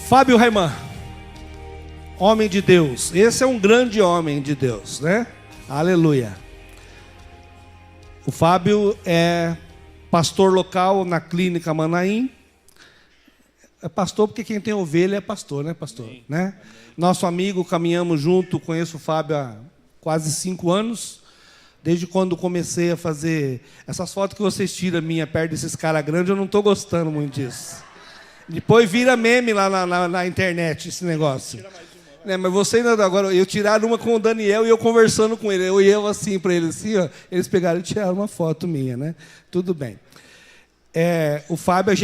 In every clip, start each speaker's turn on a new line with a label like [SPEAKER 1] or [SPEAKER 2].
[SPEAKER 1] Fábio Raiman, homem de Deus. Esse é um grande homem de Deus, né? Aleluia. O Fábio é pastor local na Clínica Manaim. É pastor porque quem tem ovelha é pastor, né, pastor? Sim. Né? Nosso amigo, caminhamos junto, conheço o Fábio há quase 5 anos. Desde quando comecei a fazer essas fotos que vocês tiram minha perto desses caras grandes, eu não estou gostando muito disso. Depois vira meme lá na internet esse negócio. Mas você ainda agora, eu tiraram uma com o Daniel e eu conversando com ele. Eu assim para ele assim, ó, eles pegaram e tiraram uma foto minha, né? Tudo bem. O Fábio,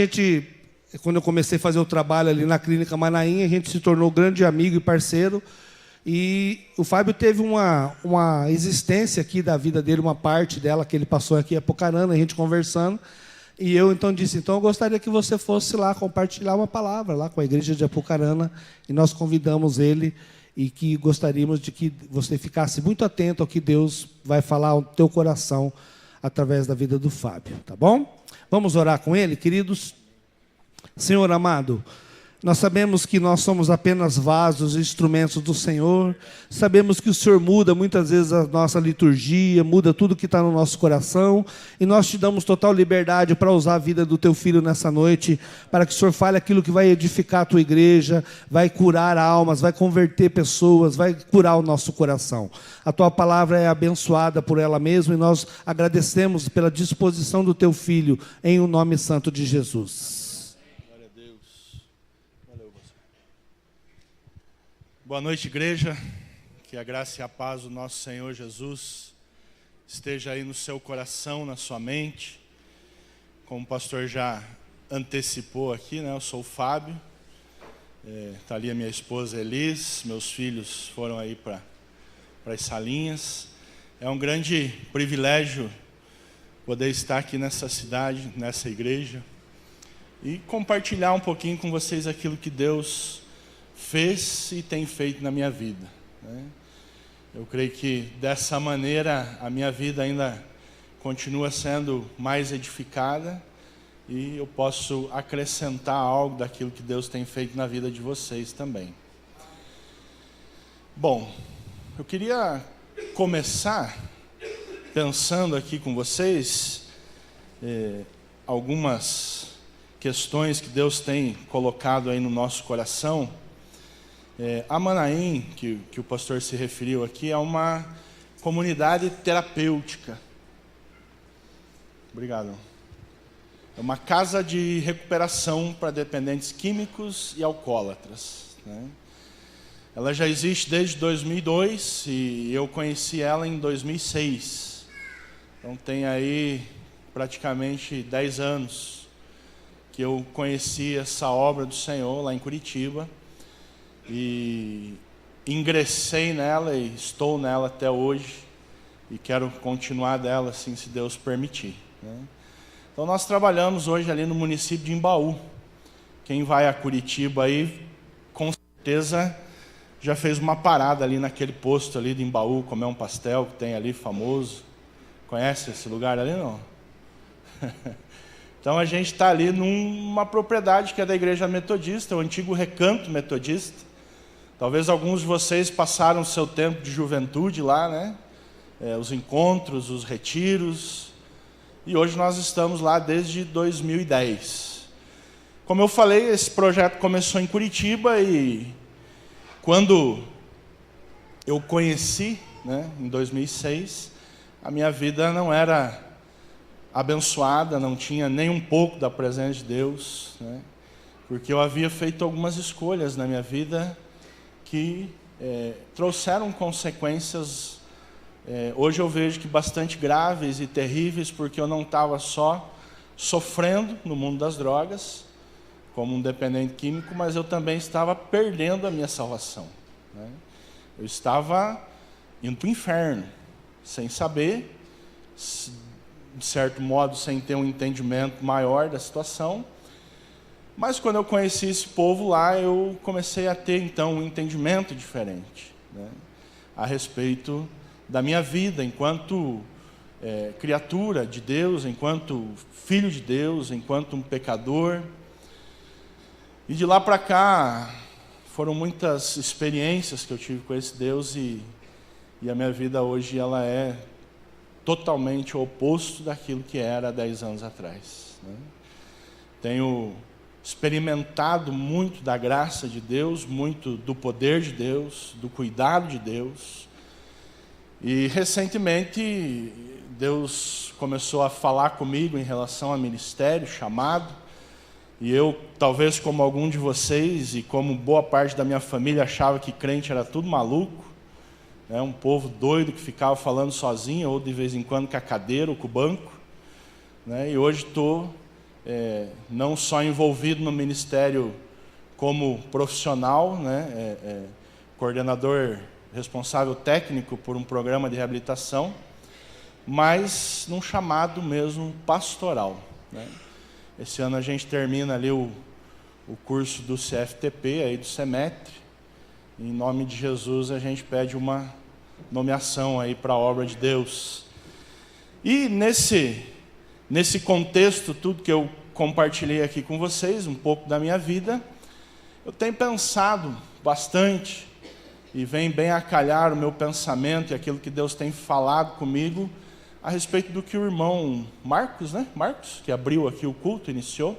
[SPEAKER 1] quando eu comecei a fazer o trabalho ali na Clínica Manaim, a gente se tornou grande amigo e parceiro. E o Fábio teve uma existência aqui da vida dele, uma parte dela que ele passou aqui em Apucarana, a gente conversando. E eu então disse, então eu gostaria que você fosse lá compartilhar uma palavra lá com a igreja de Apucarana. E nós convidamos ele e que gostaríamos de que você ficasse muito atento ao que Deus vai falar ao teu coração através da vida do Fábio, tá bom? Vamos orar com ele, queridos? Senhor amado, nós sabemos que nós somos apenas vasos, instrumentos do Senhor. Sabemos que o Senhor muda muitas vezes a nossa liturgia, muda tudo que está no nosso coração. E nós te damos total liberdade para usar a vida do teu filho nessa noite, para que o Senhor fale aquilo que vai edificar a tua igreja, vai curar almas, vai converter pessoas, vai curar o nosso coração. A tua palavra é abençoada por ela mesma e nós agradecemos pela disposição do teu filho, em o nome santo de Jesus.
[SPEAKER 2] Boa noite, igreja. Que a graça e a paz do nosso Senhor Jesus esteja aí no seu coração, na sua mente. Como o pastor já antecipou aqui, né? Eu sou o Fábio. Está ali a minha esposa Elis. Meus filhos foram aí para as salinhas. É um grande privilégio poder estar aqui nessa cidade, nessa igreja, e compartilhar um pouquinho com vocês aquilo que Deus fez e tem feito na minha vida, né? Eu creio que dessa maneira a minha vida ainda continua sendo mais edificada e eu posso acrescentar algo daquilo que Deus tem feito na vida de vocês também. Bom, eu queria começar pensando aqui com vocês algumas questões que Deus tem colocado aí no nosso coração. A Manaim, que o pastor se referiu aqui, é uma comunidade terapêutica. Obrigado. É uma casa de recuperação para dependentes químicos e alcoólatras, né? Ela já existe desde 2002 e eu conheci ela em 2006. Então tem aí praticamente 10 anos que eu conheci essa obra do Senhor lá em Curitiba. E ingressei nela e estou nela até hoje e quero continuar dela assim, se Deus permitir, né? Então nós trabalhamos hoje ali no município de Embaú. Quem vai a Curitiba aí, com certeza já fez uma parada ali naquele posto ali de Embaú, comer um pastel que tem ali famoso. Conhece esse lugar ali, não? Então a gente está ali numa propriedade que é da igreja metodista, o antigo recanto metodista. Talvez alguns de vocês passaram o seu tempo de juventude lá, né? Os encontros, os retiros. E hoje nós estamos lá desde 2010. Como eu falei, esse projeto começou em Curitiba e quando eu conheci, né, em 2006, a minha vida não era abençoada, não tinha nem um pouco da presença de Deus, né? Porque eu havia feito algumas escolhas na minha vida que trouxeram consequências, hoje eu vejo que bastante graves e terríveis, porque eu não estava só sofrendo no mundo das drogas, como um dependente químico, mas eu também estava perdendo a minha salvação, né? Eu estava indo para o inferno, sem saber, de certo modo, sem ter um entendimento maior da situação. Mas quando eu conheci esse povo lá, eu comecei a ter então um entendimento diferente, né, a respeito da minha vida enquanto criatura de Deus, enquanto filho de Deus, enquanto um pecador. E de lá para cá, foram muitas experiências que eu tive com esse Deus e a minha vida hoje ela é totalmente o oposto daquilo que era há 10 anos atrás, né? Tenho experimentado muito da graça de Deus, muito do poder de Deus, do cuidado de Deus. E recentemente Deus começou a falar comigo em relação a ministério, chamado. E eu, talvez como algum de vocês e como boa parte da minha família, achava que crente era tudo maluco, né? Um povo doido que ficava falando sozinho, ou de vez em quando com a cadeira ou com o banco, né? E hoje estou não só envolvido no ministério como profissional, né? Coordenador responsável técnico por um programa de reabilitação, mas num chamado mesmo pastoral, né? Esse ano a gente termina ali o curso do CFTP, aí do Semetre. Em nome de Jesus a gente pede uma nomeação aí para a obra de Deus. E nesse contexto, tudo que eu compartilhei aqui com vocês, um pouco da minha vida, eu tenho pensado bastante e vem bem a calhar o meu pensamento e aquilo que Deus tem falado comigo a respeito do que o irmão Marcos, né? Marcos, que abriu aqui o culto, iniciou,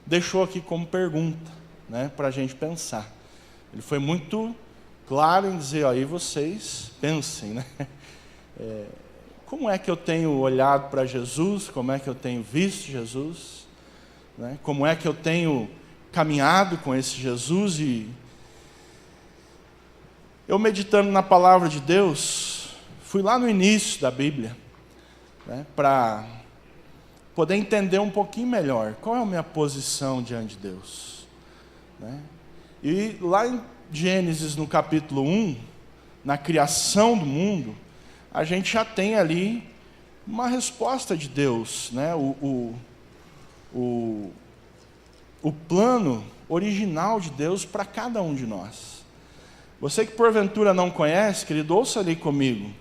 [SPEAKER 2] deixou aqui como pergunta, né, para a gente pensar. Ele foi muito claro em dizer, aí vocês pensem, né? Como é que eu tenho olhado para Jesus? Como é que eu tenho visto Jesus? Né? Como é que eu tenho caminhado com esse Jesus? E eu meditando na palavra de Deus, fui lá no início da Bíblia, né, para poder entender um pouquinho melhor qual é a minha posição diante de Deus, né? E lá em Gênesis, no capítulo 1, na criação do mundo, a gente já tem ali uma resposta de Deus, né? O plano original de Deus para cada um de nós. Você que porventura não conhece, querido, ouça ali comigo.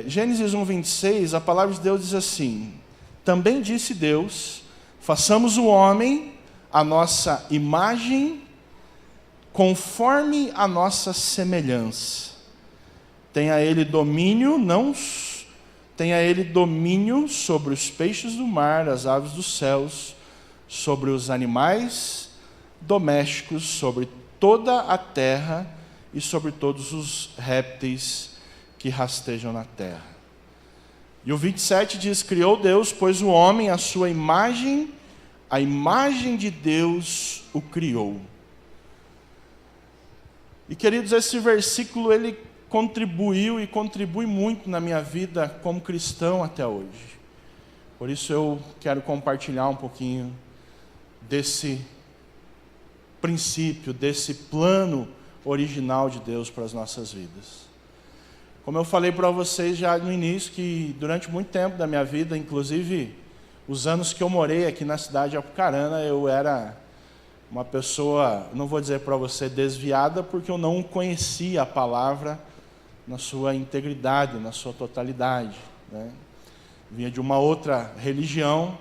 [SPEAKER 2] Gênesis 1:26, a palavra de Deus diz assim: também disse Deus, façamos o homem a nossa imagem, conforme a nossa semelhança. Tenha ele domínio sobre os peixes do mar, as aves dos céus, sobre os animais domésticos, sobre toda a terra e sobre todos os répteis que rastejam na terra. E o 27 diz, criou Deus, pois o homem, a sua imagem, a imagem de Deus o criou. E queridos, esse versículo, ele contribuiu e contribui muito na minha vida como cristão até hoje. Por isso eu quero compartilhar um pouquinho desse princípio, desse plano original de Deus para as nossas vidas. Como eu falei para vocês já no início, que durante muito tempo da minha vida, inclusive os anos que eu morei aqui na cidade de Apucarana, eu era uma pessoa, não vou dizer para você desviada, porque eu não conhecia a palavra na sua integridade, na sua totalidade, né? Vinha de uma outra religião,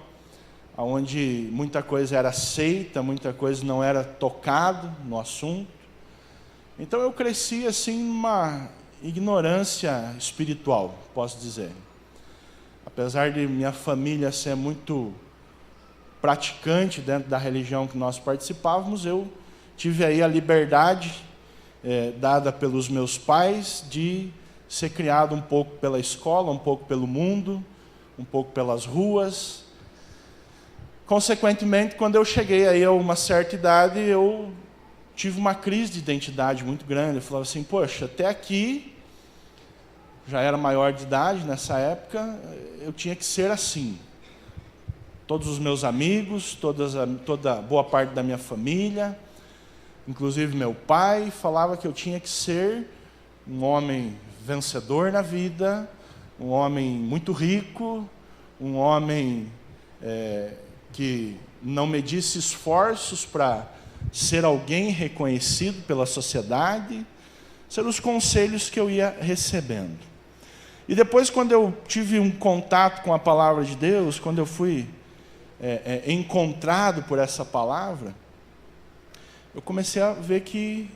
[SPEAKER 2] onde muita coisa era aceita, muita coisa não era tocado no assunto. Então eu cresci assim numa ignorância espiritual, posso dizer. Apesar de minha família ser muito praticante dentro da religião que nós participávamos, eu tive aí a liberdade dada pelos meus pais de ser criado um pouco pela escola, um pouco pelo mundo, um pouco pelas ruas. Consequentemente, quando eu cheguei aí a uma certa idade, eu tive uma crise de identidade muito grande. Eu falava assim, poxa, até aqui, já era maior de idade nessa época, eu tinha que ser assim. Todos os meus amigos, toda boa parte da minha família, inclusive meu pai, falava que eu tinha que ser um homem vencedor na vida, um homem muito rico, um homem que não medisse esforços para ser alguém reconhecido pela sociedade. Serão os conselhos que eu ia recebendo. E depois, quando eu tive um contato com a palavra de Deus, quando eu fui encontrado por essa palavra, eu comecei a ver que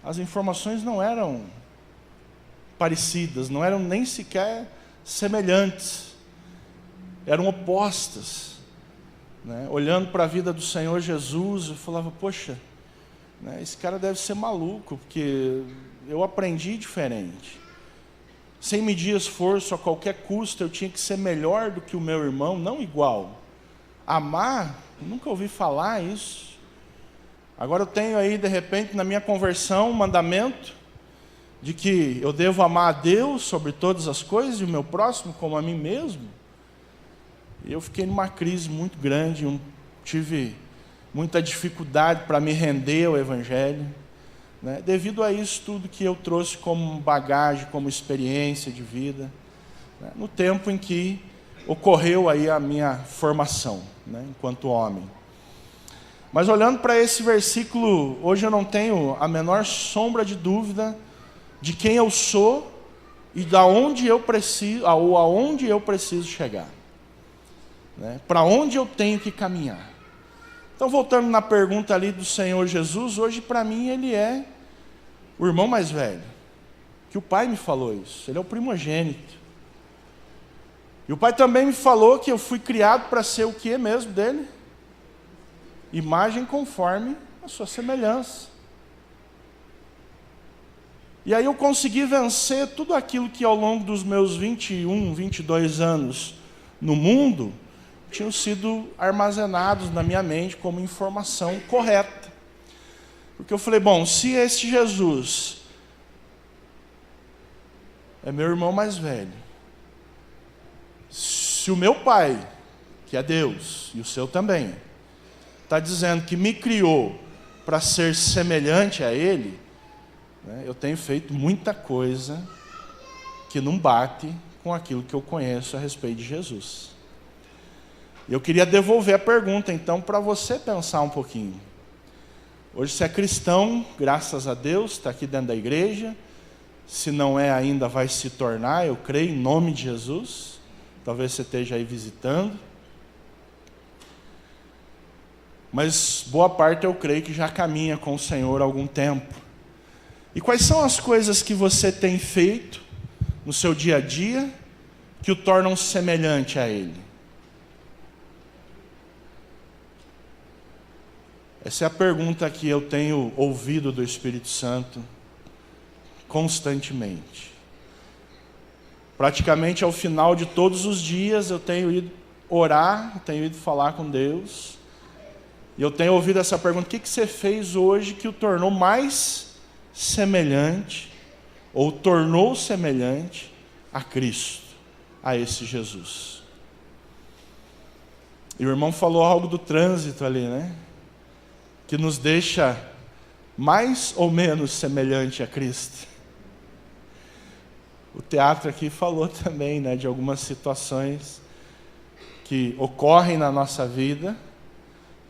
[SPEAKER 2] as informações não eram parecidas, não eram nem sequer semelhantes, eram opostas, né? Olhando para a vida do Senhor Jesus, eu falava, poxa, né, esse cara deve ser maluco, porque eu aprendi diferente. Sem medir esforço, a qualquer custo, eu tinha que ser melhor do que o meu irmão, não igual. Amar, nunca ouvi falar isso. Agora eu tenho aí, de repente, na minha conversão, um mandamento de que eu devo amar a Deus sobre todas as coisas e o meu próximo como a mim mesmo. E eu fiquei numa crise muito grande, tive muita dificuldade para me render ao Evangelho, né? Devido a isso tudo que eu trouxe como bagagem, como experiência de vida, né? No tempo em que ocorreu aí a minha formação, né? Enquanto homem. Mas olhando para esse versículo, hoje eu não tenho a menor sombra de dúvida de quem eu sou e de onde eu preciso, ou aonde eu preciso chegar, né? Para onde eu tenho que caminhar. Então, voltando na pergunta ali do Senhor Jesus, hoje para mim ele é o irmão mais velho, que o Pai me falou isso, ele é o primogênito. E o Pai também me falou que eu fui criado para ser o que é mesmo dele? Imagem conforme a sua semelhança. E aí eu consegui vencer tudo aquilo que ao longo dos meus 21, 22 anos no mundo tinham sido armazenados na minha mente como informação correta. Porque eu falei, bom, se esse Jesus é meu irmão mais velho, se o meu pai, que é Deus, e o seu também, está dizendo que me criou para ser semelhante a Ele, né, eu tenho feito muita coisa que não bate com aquilo que eu conheço a respeito de Jesus. Eu queria devolver a pergunta, então, para você pensar um pouquinho. Hoje você é cristão, graças a Deus, está aqui dentro da igreja. Se não é ainda, vai se tornar, eu creio, em nome de Jesus. Talvez você esteja aí visitando. Mas boa parte eu creio que já caminha com o Senhor há algum tempo. E quais são as coisas que você tem feito no seu dia a dia que o tornam semelhante a Ele? Essa é a pergunta que eu tenho ouvido do Espírito Santo constantemente. Praticamente ao final de todos os dias eu tenho ido orar, tenho ido falar com Deus, e eu tenho ouvido essa pergunta: o que você fez hoje que o tornou mais semelhante, ou tornou semelhante a Cristo, a esse Jesus? E o irmão falou algo do trânsito ali, né? Que nos deixa mais ou menos semelhante a Cristo. O teatro aqui falou também, né, de algumas situações que ocorrem na nossa vida,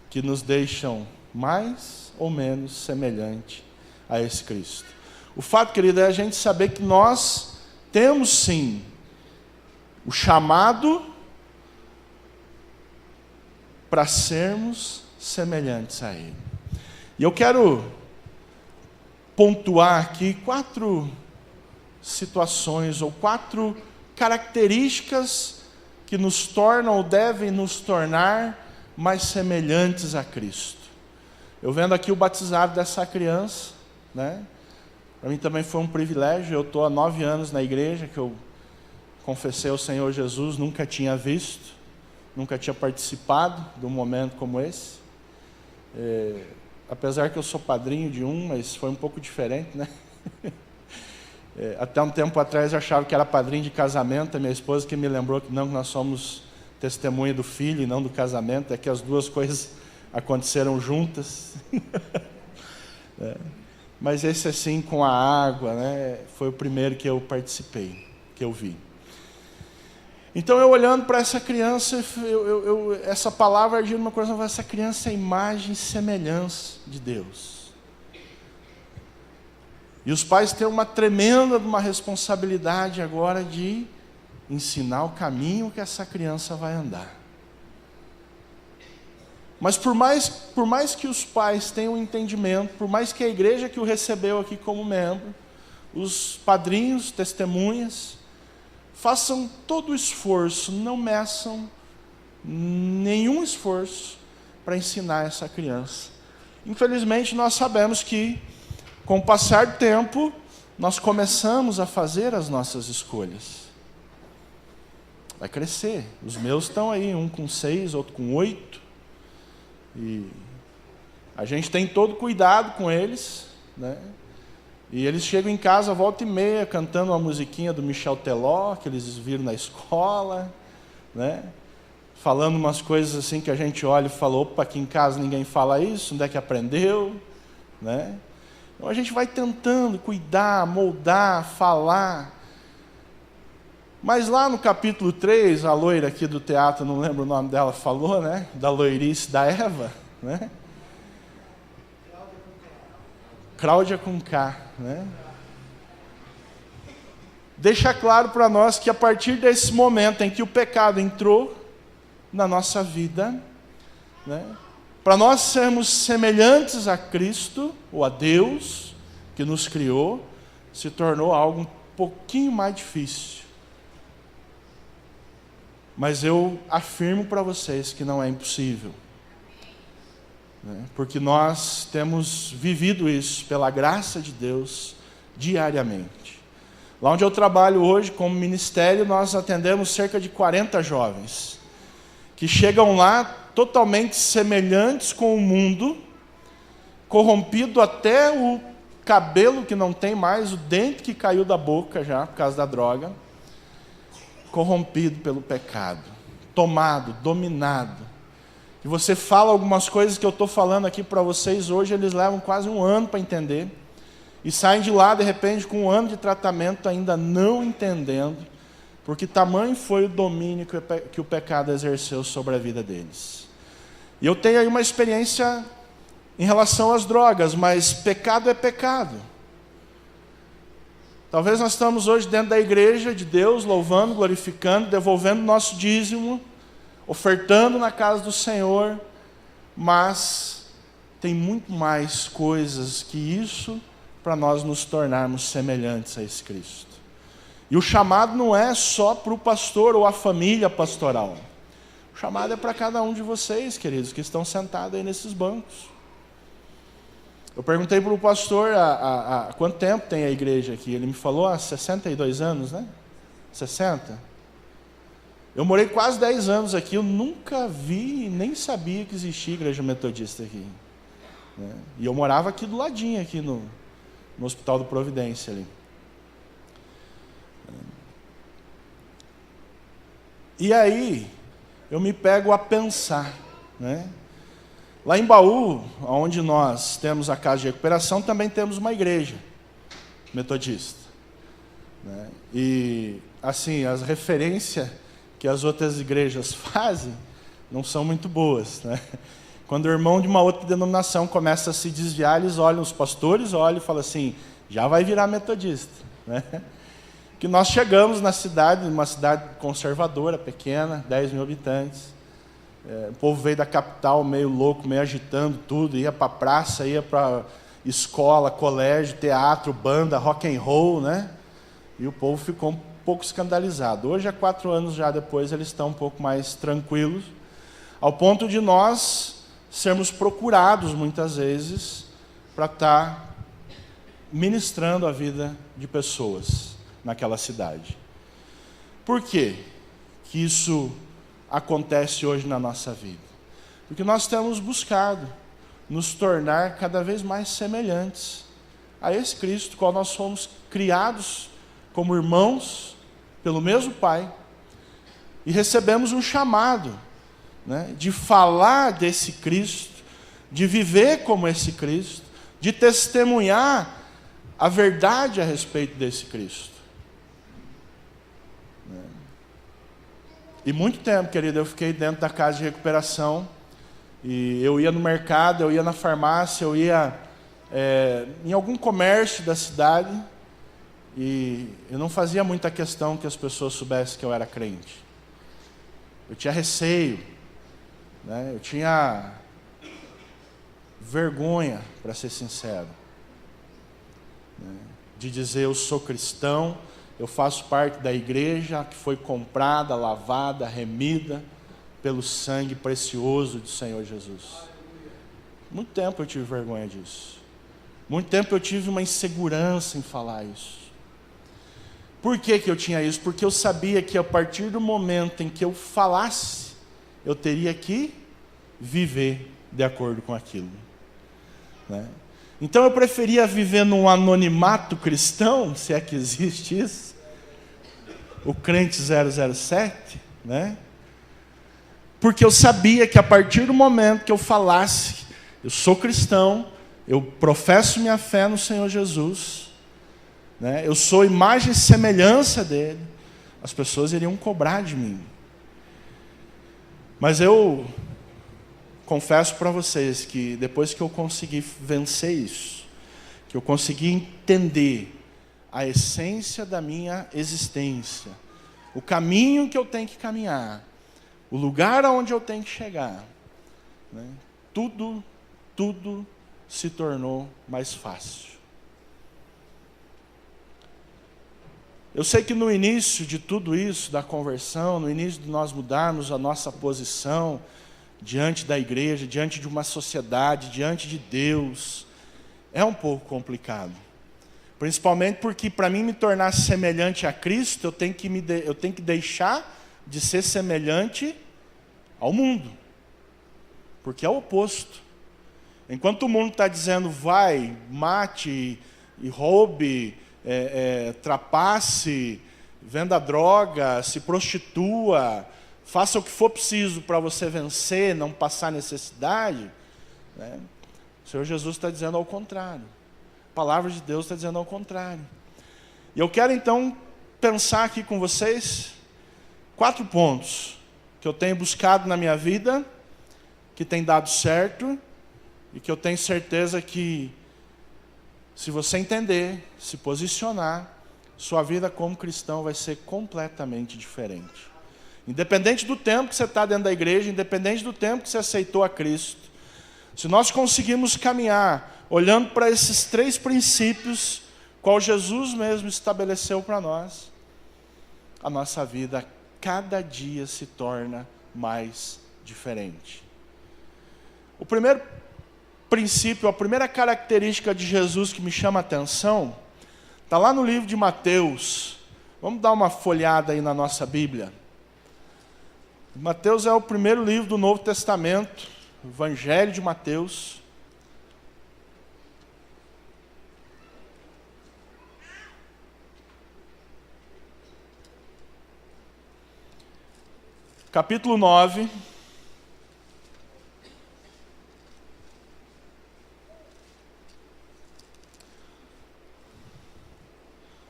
[SPEAKER 2] que nos deixam mais ou menos semelhante a esse Cristo. O fato, querido, é a gente saber que nós temos sim o chamado para sermos semelhantes a Ele. E eu quero pontuar aqui 4 situações ou 4 características que nos tornam ou devem nos tornar mais semelhantes a Cristo. Eu vendo aqui o batizado dessa criança, né? Para mim também foi um privilégio. Eu estou há 9 anos na igreja, que eu confessei ao Senhor Jesus, nunca tinha visto, nunca tinha participado de um momento como esse. Apesar que eu sou padrinho de um, mas foi um pouco diferente, né? Até um tempo atrás eu achava que era padrinho de casamento, a minha esposa que me lembrou que não, que nós somos testemunha do filho e não do casamento, é que as duas coisas aconteceram juntas. Mas esse assim, com a água, né, foi o primeiro que eu participei, que eu vi. Então eu olhando para essa criança, essa palavra ardia numa coisa, essa criança é imagem e semelhança de Deus. E os pais têm uma tremenda responsabilidade agora de ensinar o caminho que essa criança vai andar. Mas por mais que os pais tenham entendimento, por mais que a igreja que o recebeu aqui como membro, os padrinhos, testemunhas, façam todo o esforço, não meçam nenhum esforço para ensinar essa criança. Infelizmente, nós sabemos que, com o passar do tempo, nós começamos a fazer as nossas escolhas. Vai crescer. Os meus estão aí, um com 6, outro com 8. E a gente tem todo cuidado com eles, né? E eles chegam em casa, volta e meia, cantando uma musiquinha do Michel Teló, que eles viram na escola, né? Falando umas coisas assim que a gente olha e fala, opa, aqui em casa ninguém fala isso, onde é que aprendeu? Né? Então a gente vai tentando cuidar, moldar, falar. Mas lá no capítulo 3, a loira aqui do teatro, não lembro o nome dela, falou, né? Da loirice da Eva, né? Cláudia com K, né? Deixa claro para nós que a partir desse momento em que o pecado entrou na nossa vida, né? Para nós sermos semelhantes a Cristo, ou a Deus, que nos criou, se tornou algo um pouquinho mais difícil. Mas eu afirmo para vocês que não é impossível. Né? Porque nós temos vivido isso, pela graça de Deus, diariamente. Lá onde eu trabalho hoje, como ministério, nós atendemos cerca de 40 jovens, que chegam lá totalmente semelhantes com o mundo, corrompido até o cabelo que não tem mais, o dente que caiu da boca já, por causa da droga, corrompido pelo pecado, tomado, dominado. E você fala algumas coisas que eu estou falando aqui para vocês hoje, eles levam quase um ano para entender, e saem de lá, de repente, com um ano de tratamento, ainda não entendendo, porque tamanho foi o domínio que o pecado exerceu sobre a vida deles. E eu tenho aí uma experiência em relação às drogas, mas pecado é pecado. Talvez nós estamos hoje dentro da igreja de Deus, louvando, glorificando, devolvendo nosso dízimo, ofertando na casa do Senhor, mas tem muito mais coisas que isso para nós nos tornarmos semelhantes a esse Cristo. E o chamado não é só para o pastor ou a família pastoral. O chamado é para cada um de vocês, queridos, que estão sentados aí nesses bancos. Eu perguntei para o pastor há quanto tempo tem a igreja aqui. Ele me falou há 62 anos, né? 60? Eu morei quase 10 anos aqui, eu nunca vi, nem sabia que existia igreja metodista aqui. Né? E eu morava aqui do ladinho, aqui no Hospital do Providência ali. E aí, eu me pego a pensar, né? Lá em Baú, onde nós temos a casa de recuperação, também temos uma igreja metodista. Né? E, assim, as referências que as outras igrejas fazem não são muito boas. Né? Quando o irmão de uma outra denominação começa a se desviar, eles olham, os pastores olham e falam assim, já vai virar metodista. Né? Que nós chegamos na cidade, uma cidade conservadora, pequena, 10 mil habitantes. O povo veio da capital meio louco, meio agitando tudo, ia para a praça, ia para escola, colégio, teatro, banda, rock and roll, né? E o povo ficou um pouco escandalizado. Hoje, há 4 anos já depois, eles estão um pouco mais tranquilos, ao ponto de nós sermos procurados, muitas vezes, para estar ministrando a vida de pessoas naquela cidade. Por quê que isso acontece hoje na nossa vida? Porque nós temos buscado nos tornar cada vez mais semelhantes a esse Cristo, qual nós fomos criados como irmãos pelo mesmo Pai, e recebemos um chamado, né, de falar desse Cristo, de viver como esse Cristo, de testemunhar a verdade a respeito desse Cristo. E muito tempo, querido, eu fiquei dentro da casa de recuperação, e eu ia no mercado, eu ia na farmácia, eu ia em algum comércio da cidade, e eu não fazia muita questão que as pessoas soubessem que eu era crente. Eu tinha receio, né? Eu tinha vergonha, para ser sincero, de dizer eu sou cristão, eu faço parte da igreja que foi comprada, lavada, remida pelo sangue precioso do Senhor Jesus. Muito tempo eu tive vergonha disso. Muito tempo eu tive uma insegurança em falar isso. Por que eu tinha isso? Porque eu sabia que a partir do momento em que eu falasse, eu teria que viver de acordo com aquilo, né? Então eu preferia viver num anonimato cristão, se é que existe isso, o crente 007, né? Porque eu sabia que a partir do momento que eu falasse, eu sou cristão, eu professo minha fé no Senhor Jesus, né? Eu sou imagem e semelhança dele, as pessoas iriam cobrar de mim. Mas eu confesso para vocês que depois que eu consegui vencer isso, que eu consegui entender a essência da minha existência, o caminho que eu tenho que caminhar, o lugar aonde eu tenho que chegar, né? Tudo se tornou mais fácil. Eu sei que no início de tudo isso, da conversão, no início de nós mudarmos a nossa posição diante da igreja, diante de uma sociedade, diante de Deus, é um pouco complicado. Principalmente porque para mim me tornar semelhante a Cristo, eu tenho que deixar de ser semelhante ao mundo. Porque é o oposto. Enquanto o mundo está dizendo, vai, mate e roube, trapace, venda droga, se prostitua, faça o que for preciso para você vencer, não passar necessidade, né? O Senhor Jesus está dizendo ao contrário. A palavra de Deus está dizendo ao contrário. E eu quero então pensar aqui com vocês 4 pontos que eu tenho buscado na minha vida, que tem dado certo e que eu tenho certeza que, se você entender, se posicionar, sua vida como cristão vai ser completamente diferente. Independente do tempo que você está dentro da igreja, independente do tempo que você aceitou a Cristo, se nós conseguirmos caminhar olhando para esses 3 princípios, qual Jesus mesmo estabeleceu para nós, a nossa vida cada dia se torna mais diferente. O primeiro princípio, a primeira característica de Jesus que me chama a atenção, está lá no livro de Mateus. Vamos dar uma folhada aí na nossa Bíblia. Mateus é o primeiro livro do Novo Testamento, o Evangelho de Mateus. Capítulo 9.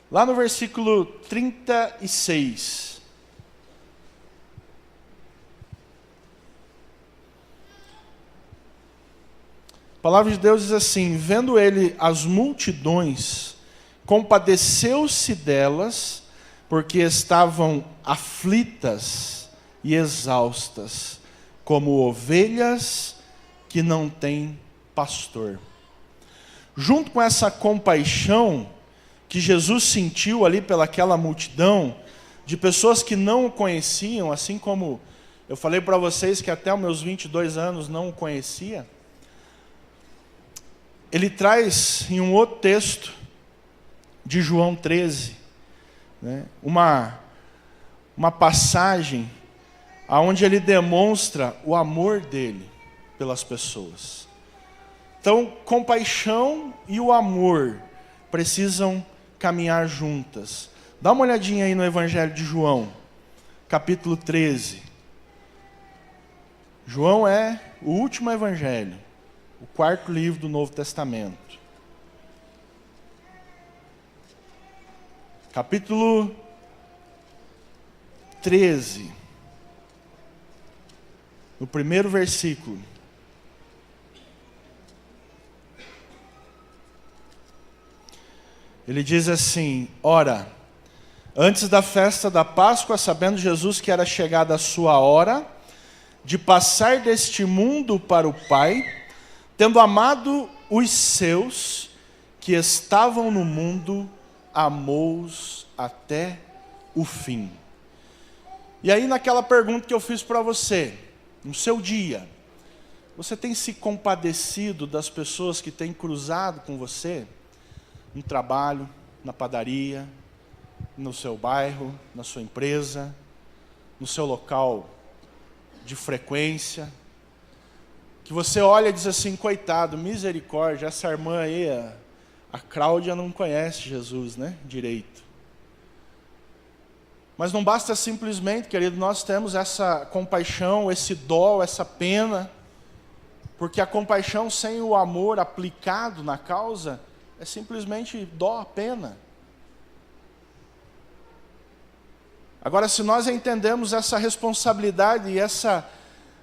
[SPEAKER 2] Lá no versículo 36. A palavra de Deus diz assim: vendo ele as multidões, compadeceu-se delas, porque estavam aflitas e exaustas, como ovelhas que não têm pastor. Junto com essa compaixão que Jesus sentiu ali pelaquela multidão, de pessoas que não o conheciam, assim como eu falei para vocês que até os meus 22 anos não o conhecia, ele traz em um outro texto, de João 13, né, uma passagem onde ele demonstra o amor dele pelas pessoas. Então, compaixão e o amor precisam caminhar juntas. Dá uma olhadinha aí no Evangelho de João, capítulo 13. João é o último evangelho, o 4º livro do Novo Testamento. Capítulo 13, no primeiro versículo. Ele diz assim: ora, antes da festa da Páscoa, sabendo Jesus que era chegada a sua hora de passar deste mundo para o Pai, tendo amado os seus que estavam no mundo, amou-os até o fim. E aí naquela pergunta que eu fiz para você, no seu dia, você tem se compadecido das pessoas que têm cruzado com você, no trabalho, na padaria, no seu bairro, na sua empresa, no seu local de frequência, que você olha e diz assim, coitado, misericórdia, essa irmã aí, a Cláudia não conhece Jesus, né, direito. Mas não basta simplesmente, querido, nós temos essa compaixão, esse dó, essa pena, porque a compaixão sem o amor aplicado na causa é simplesmente dó, pena. Agora, se nós entendemos essa responsabilidade e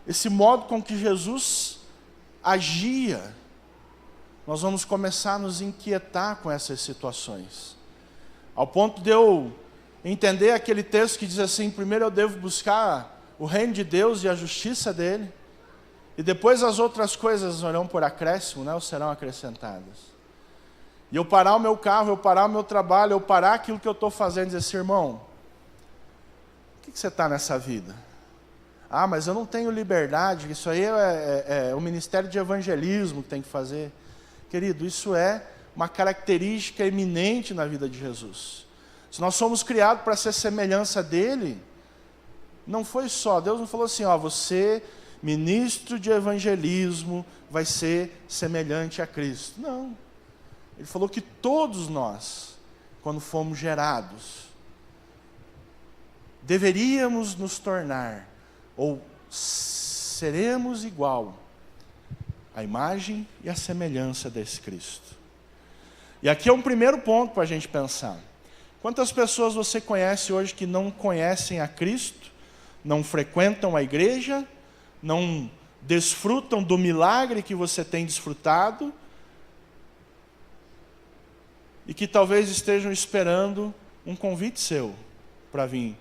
[SPEAKER 2] esse modo com que Jesus agia, nós vamos começar a nos inquietar com essas situações. Ao ponto de eu entender aquele texto que diz assim, primeiro eu devo buscar o reino de Deus e a justiça dele, e depois as outras coisas virão por acréscimo, né, ou serão acrescentadas. E eu parar o meu carro, eu parar o meu trabalho, eu parar aquilo que eu estou fazendo e dizer assim, irmão, o que você está nessa vida? Ah, mas eu não tenho liberdade, isso aí é o ministério de evangelismo que tem que fazer. Querido, isso é uma característica eminente na vida de Jesus. Se nós somos criados para ser semelhança dele, não foi só, Deus não falou assim, ó, você, ministro de evangelismo, vai ser semelhante a Cristo. Não. Ele falou que todos nós, quando fomos gerados, deveríamos nos tornar, ou seremos igual à imagem e à semelhança desse Cristo. E aqui é um primeiro ponto para a gente pensar. Quantas pessoas você conhece hoje que não conhecem a Cristo, não frequentam a igreja, não desfrutam do milagre que você tem desfrutado, e que talvez estejam esperando um convite seu para vir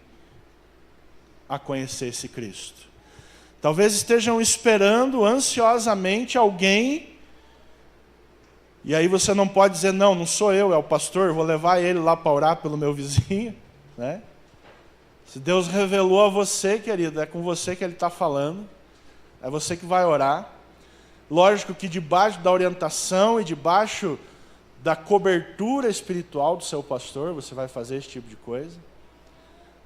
[SPEAKER 2] a conhecer esse Cristo. Talvez estejam esperando ansiosamente alguém, e aí você não pode dizer, não sou eu, é o pastor, eu vou levar ele lá para orar pelo meu vizinho, né? Se Deus revelou a você, querido, é com você que Ele está falando, é você que vai orar. Lógico que debaixo da orientação e debaixo da cobertura espiritual do seu pastor, você vai fazer esse tipo de coisa,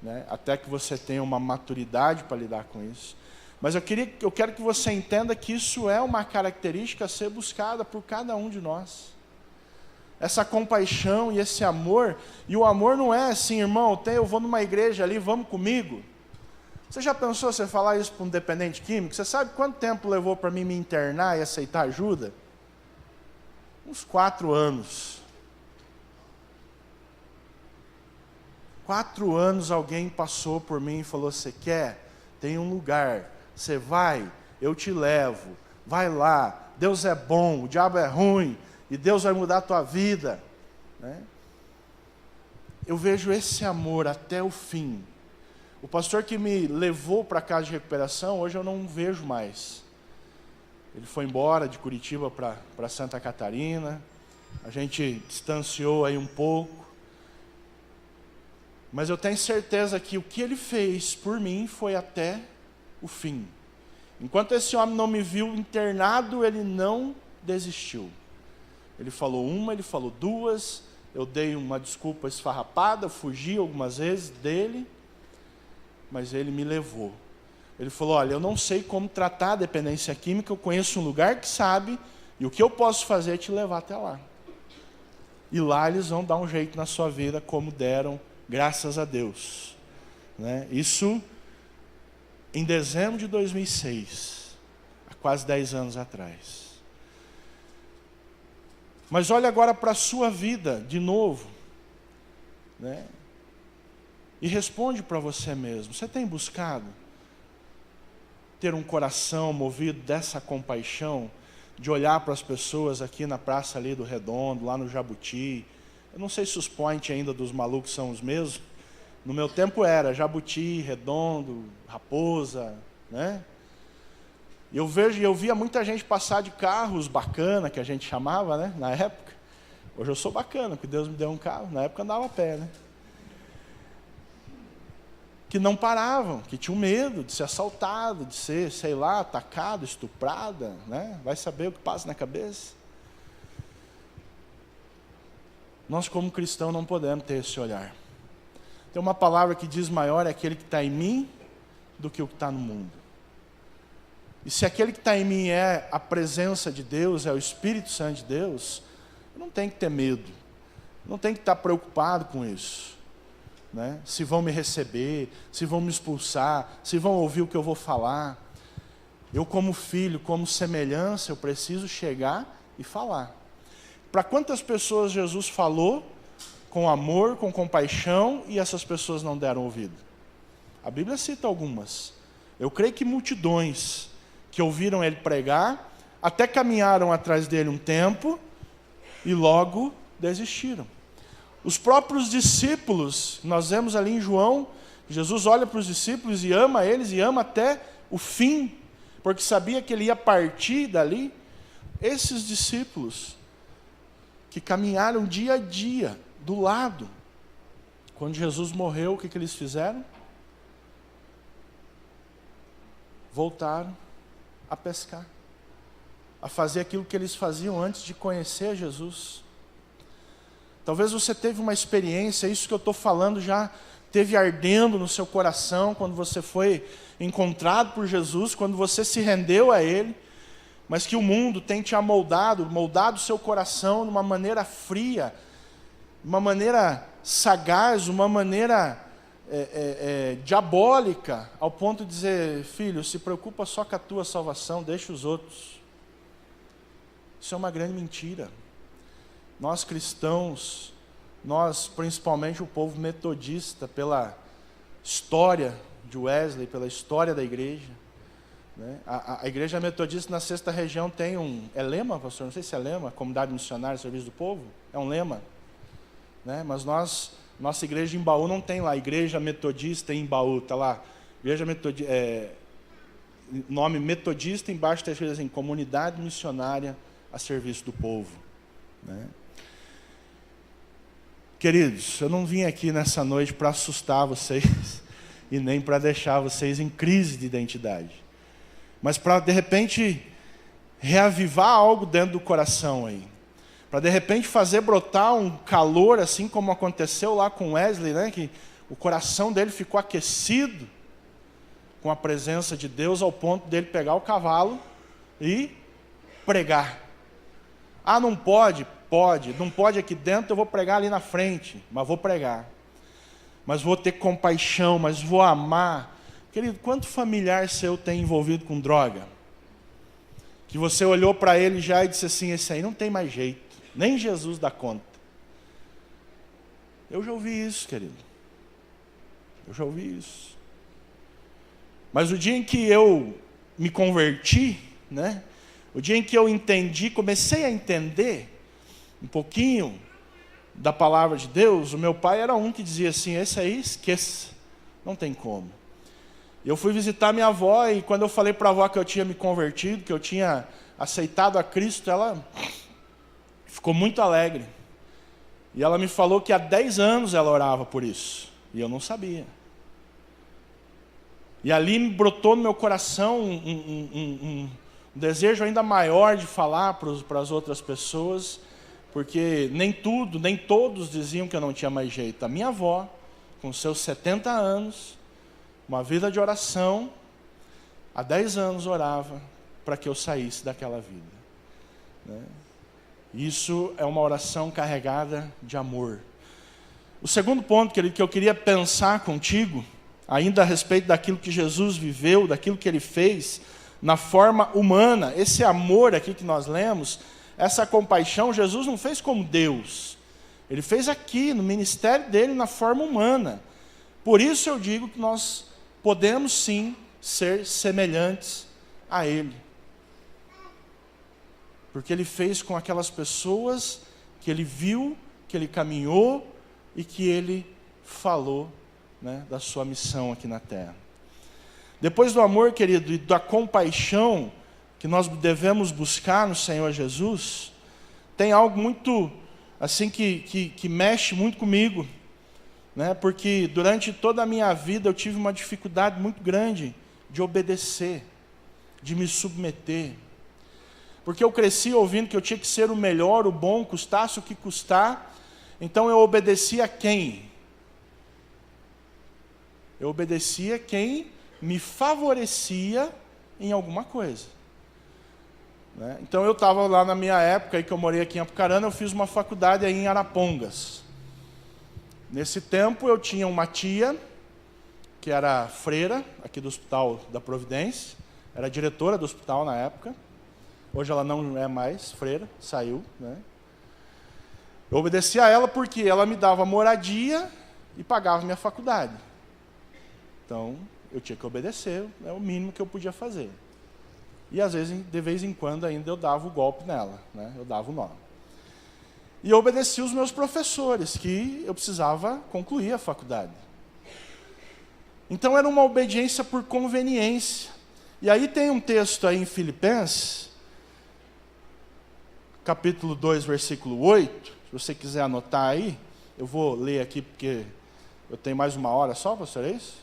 [SPEAKER 2] né? Até que você tenha uma maturidade para lidar com isso. Mas eu quero que você entenda que isso é uma característica a ser buscada por cada um de nós. Essa compaixão e esse amor, e o amor não é assim, irmão, eu vou numa igreja ali, vamos comigo. Você já pensou você falar isso para um dependente químico? Você sabe quanto tempo levou para mim me internar e aceitar ajuda? Uns 4 anos. 4 anos alguém passou por mim e falou, você quer? Tem um lugar, você vai, eu te levo, vai lá, Deus é bom, o diabo é ruim, e Deus vai mudar a tua vida, né? Eu vejo esse amor até o fim. O pastor que me levou para a casa de recuperação, hoje eu não vejo mais. Ele foi embora de Curitiba para Santa Catarina, a gente distanciou aí um pouco, mas eu tenho certeza que o que ele fez por mim foi até o fim. Enquanto esse homem não me viu internado, ele não desistiu. Ele falou uma, ele falou 2, eu dei uma desculpa esfarrapada, fugi algumas vezes dele, mas ele me levou. Ele falou, olha, eu não sei como tratar a dependência química, eu conheço um lugar que sabe, e o que eu posso fazer é te levar até lá. E lá eles vão dar um jeito na sua vida, como deram, graças a Deus, né? Isso em dezembro de 2006, há quase 10 anos atrás. Mas olha agora para a sua vida de novo, né? E responde para você mesmo, você tem buscado ter um coração movido dessa compaixão, de olhar para as pessoas aqui na praça ali do Redondo, lá no Jabuti? Eu não sei se os points ainda dos malucos são os mesmos. No meu tempo era Jabuti, Redondo, Raposa, né? E eu via muita gente passar de carros bacana, que a gente chamava, né, na época. Hoje eu sou bacana, porque Deus me deu um carro. Na época eu andava a pé, né? Que não paravam, que tinham medo de ser assaltado, de ser, sei lá, atacado, estuprada, né? Vai saber o que passa na cabeça. Nós, como cristãos, não podemos ter esse olhar. Tem uma palavra que diz: maior é aquele que está em mim do que o que está no mundo. E se aquele que está em mim é a presença de Deus, é o Espírito Santo de Deus, eu não tenho que ter medo, não tenho que estar preocupado com isso. Né? Se vão me receber, se vão me expulsar, se vão ouvir o que eu vou falar. Eu, como filho, como semelhança, eu preciso chegar e falar. Para quantas pessoas Jesus falou com amor, com compaixão, e essas pessoas não deram ouvido? A Bíblia cita algumas. Eu creio que multidões que ouviram ele pregar, até caminharam atrás dele um tempo e logo desistiram. Os próprios discípulos, nós vemos ali em João, Jesus olha para os discípulos e ama eles, e ama até o fim, porque sabia que ele ia partir dali. Esses discípulos que caminharam dia a dia, do lado, quando Jesus morreu, o que eles fizeram? Voltaram a pescar, a fazer aquilo que eles faziam antes de conhecer Jesus. Talvez você teve uma experiência, isso que eu estou falando já teve ardendo no seu coração, quando você foi encontrado por Jesus, quando você se rendeu a Ele, mas que o mundo tem te amoldado, moldado o seu coração de uma maneira fria, uma maneira sagaz, uma maneira diabólica, ao ponto de dizer: filho, se preocupa só com a tua salvação, deixa os outros. Isso é uma grande mentira. Nós cristãos, nós principalmente o povo metodista, pela história de Wesley, pela história da igreja, né? A igreja metodista na 6ª região tem é lema, pastor? Não sei se é lema, Comunidade Missionária Serviço do Povo, é um lema, né? Mas nossa igreja em Embaú não tem lá, igreja metodista em Embaú, está lá, igreja metodista, nome metodista, embaixo está escrito assim: Comunidade Missionária a Serviço do Povo, né? Queridos, eu não vim aqui nessa noite para assustar vocês e nem para deixar vocês em crise de identidade, mas para, de repente, reavivar algo dentro do coração aí, para, de repente, fazer brotar um calor, assim como aconteceu lá com Wesley, né? Que o coração dele ficou aquecido com a presença de Deus, ao ponto dele pegar o cavalo e pregar. Ah, não pode? Pode. Não pode aqui dentro, eu vou pregar ali na frente, mas vou pregar. Mas vou ter compaixão, mas vou amar. Querido, quanto familiar seu tem envolvido com droga? Que você olhou para ele já e disse assim: esse aí não tem mais jeito, nem Jesus dá conta. Eu já ouvi isso, querido. Eu já ouvi isso. Mas o dia em que eu me converti, né? O dia em que eu entendi, comecei a entender um pouquinho da palavra de Deus, o meu pai era um que dizia assim: esse aí esqueça, não tem como. Eu fui visitar minha avó, e quando eu falei para a avó que eu tinha me convertido, que eu tinha aceitado a Cristo, ela ficou muito alegre. E ela me falou que há 10 anos ela orava por isso, e eu não sabia. E ali me brotou no meu coração um desejo ainda maior de falar para as outras pessoas, porque nem todos diziam que eu não tinha mais jeito. A minha avó, com seus 70 anos, uma vida de oração, há 10 anos orava para que eu saísse daquela vida, né? Isso é uma oração carregada de amor. O segundo ponto, querido, que eu queria pensar contigo, ainda a respeito daquilo que Jesus viveu, daquilo que Ele fez na forma humana, esse amor aqui que nós lemos, essa compaixão, Jesus não fez como Deus. Ele fez aqui, no ministério dele, na forma humana. Por isso eu digo que nós podemos sim ser semelhantes a Ele. Porque Ele fez com aquelas pessoas que Ele viu, que Ele caminhou e que Ele falou, né, da sua missão aqui na terra. Depois do amor, querido, e da compaixão que nós devemos buscar no Senhor Jesus, tem algo muito, assim, que mexe muito comigo, né? Porque durante toda a minha vida eu tive uma dificuldade muito grande de obedecer, de me submeter. Porque eu cresci ouvindo que eu tinha que ser o melhor, o bom, custasse o que custar. Então eu obedecia a quem? Eu obedecia a quem me favorecia em alguma coisa. Né? Então eu estava lá na minha época, aí que eu morei aqui em Apucarana, eu fiz uma faculdade aí em Arapongas. Nesse tempo eu tinha uma tia, que era freira, aqui do Hospital da Providência, era diretora do hospital na época. Hoje ela não é mais freira, saiu, né? Eu obedecia a ela porque ela me dava moradia e pagava minha faculdade. Então, eu tinha que obedecer, é o mínimo que eu podia fazer. E às vezes, de vez em quando, ainda eu dava o golpe nela, né? Eu dava o nó. E eu obedecia os meus professores, que eu precisava concluir a faculdade. Então, era uma obediência por conveniência. E aí tem um texto aí em Filipenses, capítulo 2, versículo 8, se você quiser anotar aí, eu vou ler aqui porque eu tenho mais uma hora só, pastor, é isso?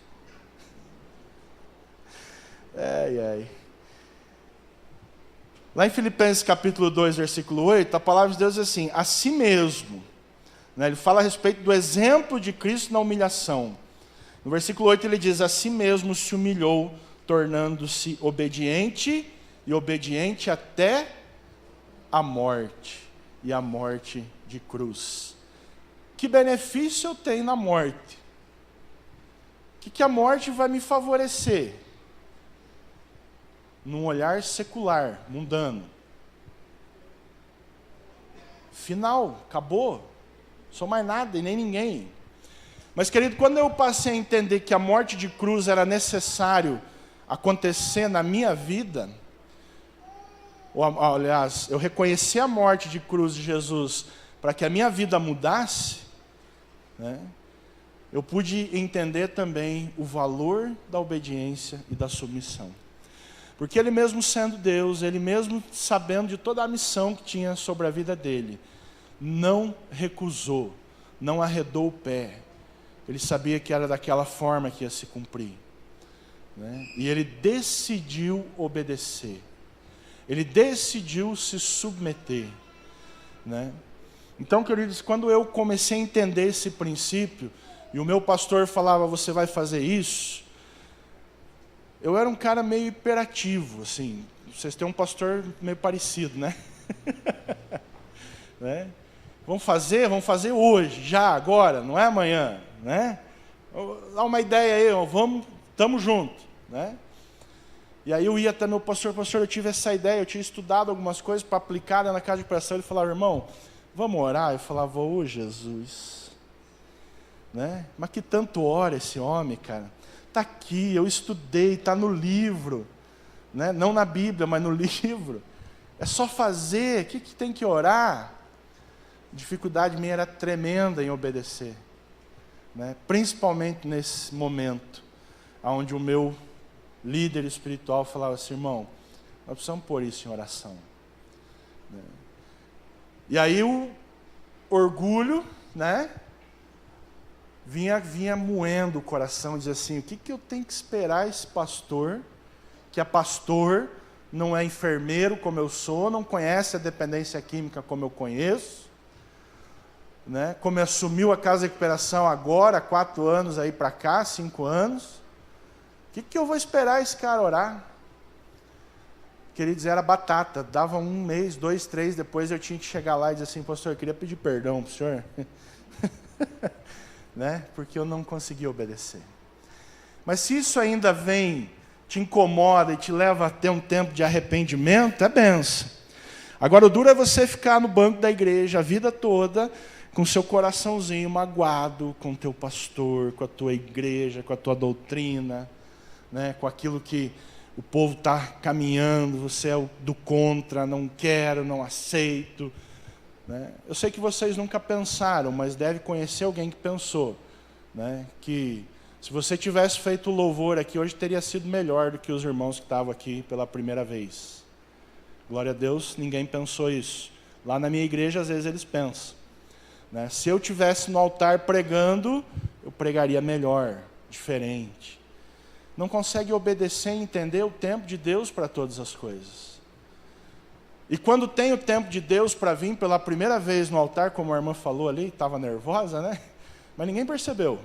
[SPEAKER 2] Lá em Filipenses capítulo 2, versículo 8, a palavra de Deus diz assim, a si mesmo, né, ele fala a respeito do exemplo de Cristo na humilhação. No versículo 8 ele diz, a si mesmo se humilhou, tornando-se obediente, e obediente até a morte, e a morte de cruz. Que benefício eu tenho na morte? O que a morte vai me favorecer? Num olhar secular, mundano. Final, acabou. Sou mais nada e nem ninguém. Mas, querido, quando eu passei a entender que a morte de cruz era necessário acontecer na minha vida, ou, aliás, eu reconheci a morte de cruz de Jesus para que a minha vida mudasse, né, eu pude entender também o valor da obediência e da submissão. Porque ele mesmo sendo Deus, ele mesmo sabendo de toda a missão que tinha sobre a vida dele, não recusou, não arredou o pé. Ele sabia que era daquela forma que ia se cumprir, né? E ele decidiu obedecer. Ele decidiu se submeter, né? Então, queridos, quando eu comecei a entender esse princípio, e o meu pastor falava, você vai fazer isso, eu era um cara meio hiperativo, assim. Vocês têm um pastor meio parecido, né? Né? Vamos fazer hoje, já, agora, não é amanhã, né? Dá uma ideia aí, vamos, estamos juntos, né? E aí eu ia até meu pastor, eu tive essa ideia, eu tinha estudado algumas coisas para aplicar na casa de prestação. Ele falava, irmão, vamos orar? Eu falava, ô Jesus, né? Mas que tanto ora esse homem, cara? Está aqui, eu estudei, está no livro, né? Não na Bíblia, mas no livro. É só fazer, o que tem que orar? A dificuldade minha era tremenda em obedecer, né? Principalmente nesse momento, onde o meu líder espiritual falava assim, irmão, nós precisamos pôr isso em oração, né? E aí o orgulho, né, vinha moendo o coração, dizia assim, o que eu tenho que esperar esse pastor, que é pastor, não é enfermeiro como eu sou, não conhece a dependência química como eu conheço, né? Como assumiu a casa de recuperação agora, 4 anos aí para cá, 5 anos, o que eu vou esperar esse cara orar? Queridos, era batata, dava 1 mês, 2, 3, depois eu tinha que chegar lá e dizer assim, pastor, eu queria pedir perdão para o senhor, né? Porque eu não conseguia obedecer. Mas se isso ainda vem, te incomoda e te leva a ter um tempo de arrependimento, é benção. Agora, o duro é você ficar no banco da igreja a vida toda, com seu coraçãozinho magoado com o teu pastor, com a tua igreja, com a tua doutrina, né? Com aquilo que o povo está caminhando, você é o do contra, não quero, não aceito, né? Eu sei que vocês nunca pensaram, mas deve conhecer alguém que pensou, né? Que Se você tivesse feito o louvor aqui, hoje teria sido melhor do que os irmãos que estavam aqui pela primeira vez. Glória a Deus, ninguém pensou isso. Lá na minha igreja, às vezes, eles pensam. Né? Se eu estivesse no altar pregando, eu pregaria melhor, diferente. Não consegue obedecer e entender o tempo de Deus para todas as coisas. E quando tem o tempo de Deus para vir pela primeira vez no altar, como a irmã falou ali, estava nervosa, né? Mas ninguém percebeu.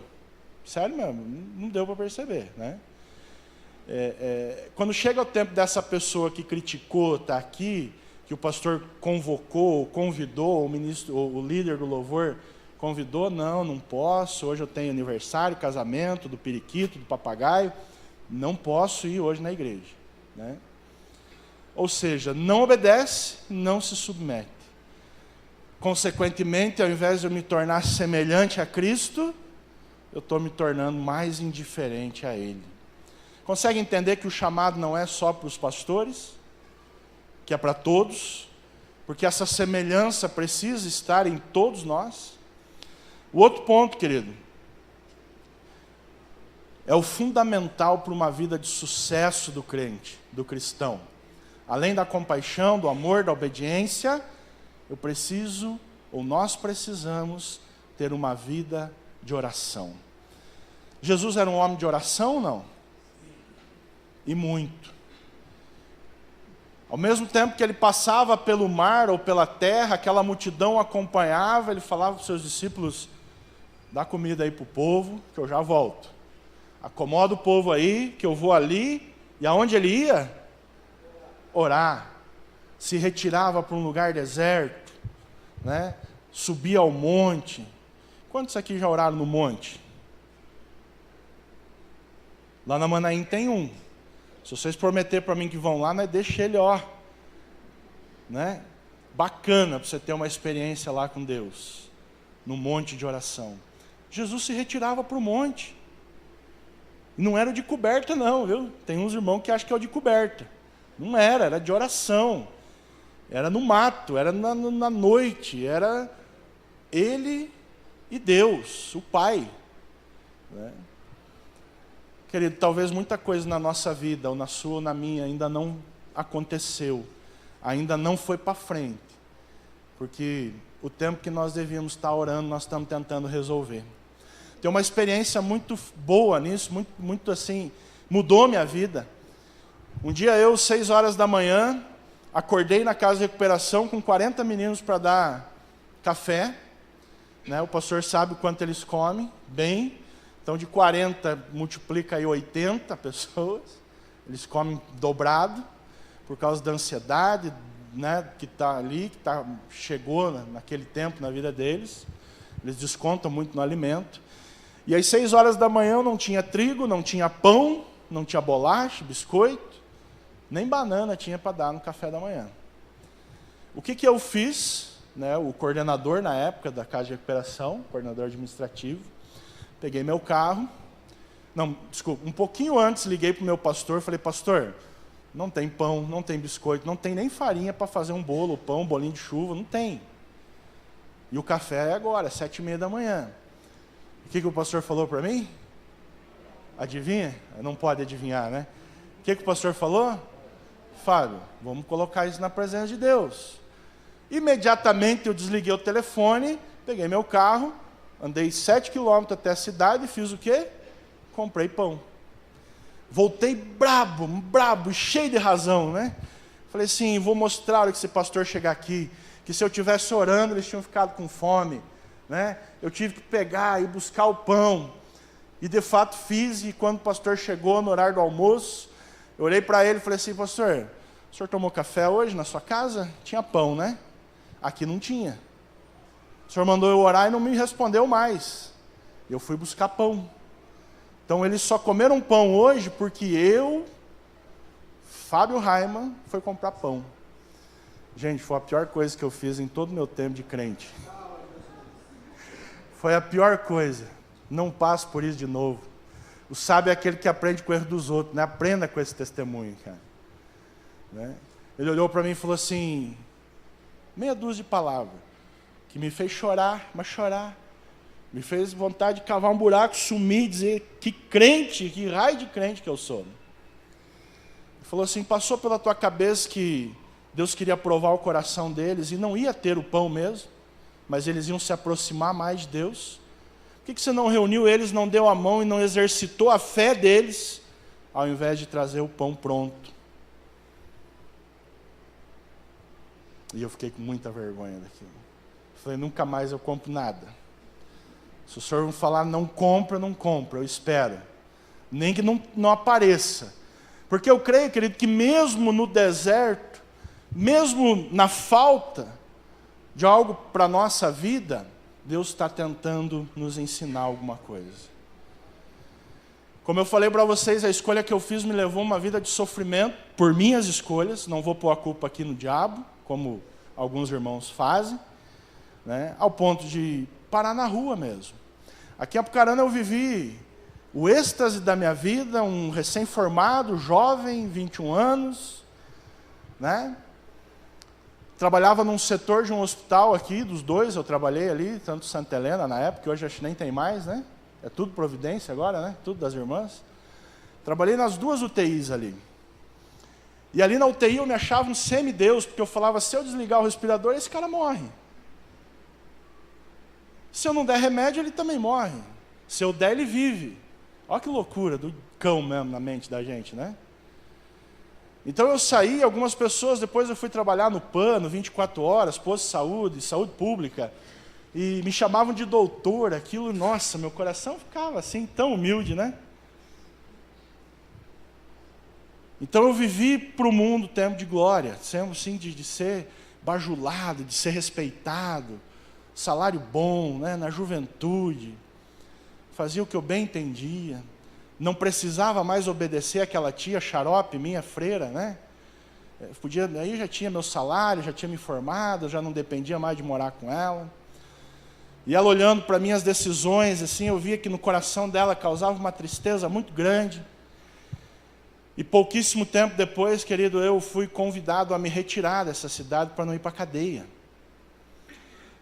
[SPEAKER 2] Sério mesmo, não deu para perceber, né? Quando chega o tempo dessa pessoa que criticou, está aqui, que o pastor convocou, convidou, o líder do louvor convidou, não posso, hoje eu tenho aniversário, casamento, do periquito, do papagaio, não posso ir hoje na igreja, né? Ou seja, não obedece, não se submete. Consequentemente, ao invés de eu me tornar semelhante a Cristo, eu estou me tornando mais indiferente a Ele. Consegue entender que o chamado não é só para os pastores, que é para todos, porque essa semelhança precisa estar em todos nós? O outro ponto, querido, é o fundamental para uma vida de sucesso do crente, do cristão. Além da compaixão, do amor, da obediência, nós precisamos ter uma vida de oração. Jesus era um homem de oração ou não? E muito. Ao mesmo tempo que ele passava pelo mar ou pela terra, aquela multidão acompanhava, ele falava para os seus discípulos, dá comida aí para o povo, que eu já volto. Acomoda o povo aí, que eu vou ali. E aonde ele ia? Orar. Se retirava para um lugar deserto, né? Subia ao monte. Quantos aqui já oraram no monte? Lá na Manaim tem um. Se vocês prometerem para mim que vão lá, deixa ele, né? Bacana para você ter uma experiência lá com Deus, no monte de oração. Jesus se retirava para o monte. E não era de coberta não, viu? Tem uns irmãos que acham que é o de coberta. Não era de oração. Era no mato, era na noite, era ele e Deus, o Pai, né? Querido, talvez muita coisa na nossa vida, ou na sua ou na minha, ainda não aconteceu, ainda não foi para frente, porque o tempo que nós devíamos estar orando, nós estamos tentando resolver. Tem uma experiência muito boa nisso, muito assim, mudou minha vida. Um dia eu, 6 horas da manhã, acordei na casa de recuperação com 40 meninos para dar café, né? O pastor sabe quanto eles comem, bem. Então, de 40, multiplica aí 80 pessoas. Eles comem dobrado, por causa da ansiedade, né, que está ali, chegou naquele tempo na vida deles. Eles descontam muito no alimento. E às 6 horas da manhã eu não tinha trigo, não tinha pão, não tinha bolacha, biscoito, nem banana tinha para dar no café da manhã. O que eu fiz, né, o coordenador na época da Casa de Recuperação, coordenador administrativo, peguei meu carro, um pouquinho antes liguei para o meu pastor, falei, pastor, não tem pão, não tem biscoito, não tem nem farinha para fazer um bolo, pão, um bolinho de chuva, não tem. E o café é agora, 7h30 da manhã. O que o pastor falou para mim? Adivinha? Não pode adivinhar, né? O que o pastor falou? Fábio, vamos colocar isso na presença de Deus. Imediatamente eu desliguei o telefone, peguei meu carro, andei 7 quilômetros até a cidade e fiz o quê? Comprei pão. Voltei brabo, cheio de razão, né? Falei assim, vou mostrar a hora que esse pastor chegar aqui, que se eu estivesse orando, eles tinham ficado com fome, né? Eu tive que pegar e buscar o pão. E de fato fiz, e quando o pastor chegou no horário do almoço, eu olhei para ele e falei assim, pastor, o senhor tomou café hoje na sua casa? Tinha pão, né? Aqui não tinha. O senhor mandou eu orar e não me respondeu mais. Eu fui buscar pão. Então eles só comeram pão hoje porque eu, Fábio Raimann, fui comprar pão. Gente, foi a pior coisa que eu fiz em todo o meu tempo de crente. Foi a pior coisa. Não passo por isso de novo. O sábio é aquele que aprende com o erro dos outros, né? Aprenda com esse testemunho, cara. Né? Ele olhou para mim e falou assim, meia dúzia de palavras, que me fez chorar, mas chorar. Me fez vontade de cavar um buraco, sumir, dizer que crente, que raio de crente que eu sou. Ele falou assim, passou pela tua cabeça que Deus queria provar o coração deles e não ia ter o pão mesmo, mas eles iam se aproximar mais de Deus? Por que você não reuniu eles, não deu a mão e não exercitou a fé deles, ao invés de trazer o pão pronto? E eu fiquei com muita vergonha daquilo. Falei, nunca mais eu compro nada. Se o senhor me falar não compra, não compra, eu espero. Nem que não apareça. Porque eu creio, querido, que mesmo no deserto, mesmo na falta de algo para a nossa vida, Deus está tentando nos ensinar alguma coisa. Como eu falei para vocês, a escolha que eu fiz me levou a uma vida de sofrimento por minhas escolhas. Não vou pôr a culpa aqui no diabo, como alguns irmãos fazem, né? Ao ponto de parar na rua mesmo. Aqui em Apucarana eu vivi o êxtase da minha vida, um recém-formado, jovem, 21 anos, né? Trabalhava num setor de um hospital aqui, dos dois, eu trabalhei ali, tanto Santa Helena na época, que hoje acho que nem tem mais, né? É tudo Providência agora, né? Tudo das irmãs. Trabalhei nas 2 UTIs ali. E ali na UTI eu me achava um semideus, porque eu falava, se eu desligar o respirador, esse cara morre. Se eu não der remédio, ele também morre. Se eu der, ele vive. Olha que loucura do cão mesmo na mente da gente, né? Então eu saí, algumas pessoas, depois eu fui trabalhar no PAN, no 24 horas, posto de saúde pública, e me chamavam de doutor, aquilo, nossa, meu coração ficava assim, tão humilde, né? Então eu vivi para o mundo tempo de glória, sempre assim, de ser bajulado, de ser respeitado, salário bom, né, na juventude, fazia o que eu bem entendia, não precisava mais obedecer aquela tia xarope, minha freira, né? Aí já tinha meu salário, já tinha me formado, já não dependia mais de morar com ela. E ela olhando para minhas decisões, assim, eu via que no coração dela causava uma tristeza muito grande. E pouquíssimo tempo depois, querido, eu fui convidado a me retirar dessa cidade para não ir para a cadeia.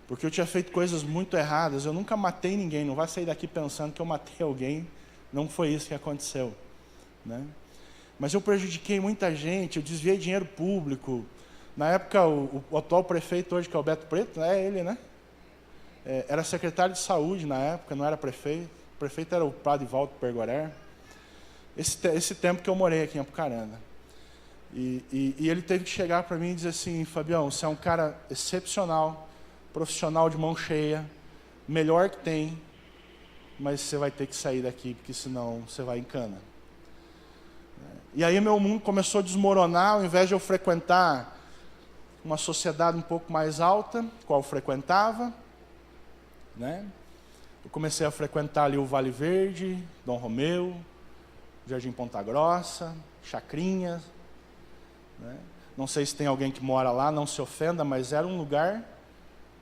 [SPEAKER 2] Porque eu tinha feito coisas muito erradas, eu nunca matei ninguém, não vai sair daqui pensando que eu matei alguém, não foi isso que aconteceu, né? Mas eu prejudiquei muita gente, eu desviei dinheiro público. Na época, o atual prefeito hoje, que é o Beto Preto, é ele, né? Era secretário de saúde na época, não era prefeito. O prefeito era o padre Valdo Pergoré. Esse tempo que eu morei aqui em Apucarana. E ele teve que chegar para mim e dizer assim, Fabião, você é um cara excepcional, profissional de mão cheia, melhor que tem, mas você vai ter que sair daqui, porque senão você vai em cana. E aí meu mundo começou a desmoronar, ao invés de eu frequentar uma sociedade um pouco mais alta, qual eu frequentava, né? Eu comecei a frequentar ali o Vale Verde, Dom Romeu, Jardim Ponta Grossa, Chacrinhas, né? Não sei se tem alguém que mora lá, não se ofenda, mas era um lugar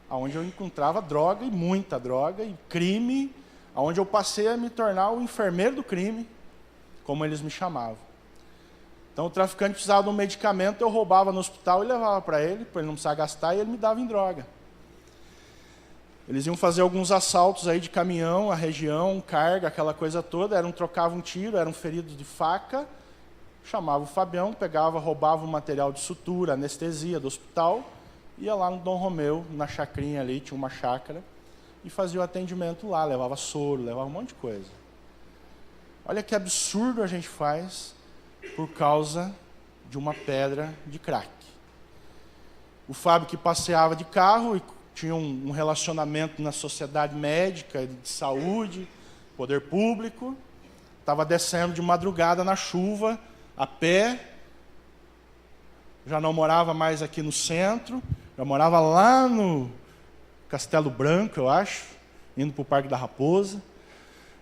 [SPEAKER 2] onde eu encontrava droga, e muita droga, e crime, onde eu passei a me tornar o enfermeiro do crime, como eles me chamavam. Então o traficante precisava de um medicamento, eu roubava no hospital e levava para ele não precisar gastar, e ele me dava em droga. Eles iam fazer alguns assaltos aí de caminhão, a região, carga, aquela coisa toda, trocavam um tiro, eram feridos de faca, chamava o Fabião, pegava, roubava o material de sutura, anestesia do hospital, ia lá no Dom Romeu, na chacrinha ali, tinha uma chácara, e fazia o atendimento lá, levava soro, levava um monte de coisa. Olha que absurdo a gente faz por causa de uma pedra de crack. O Fábio que passeava de carro e tinha um relacionamento na sociedade médica, de saúde, poder público, estava descendo de madrugada na chuva, a pé, já não morava mais aqui no centro, já morava lá no Castelo Branco, eu acho, indo para o Parque da Raposa.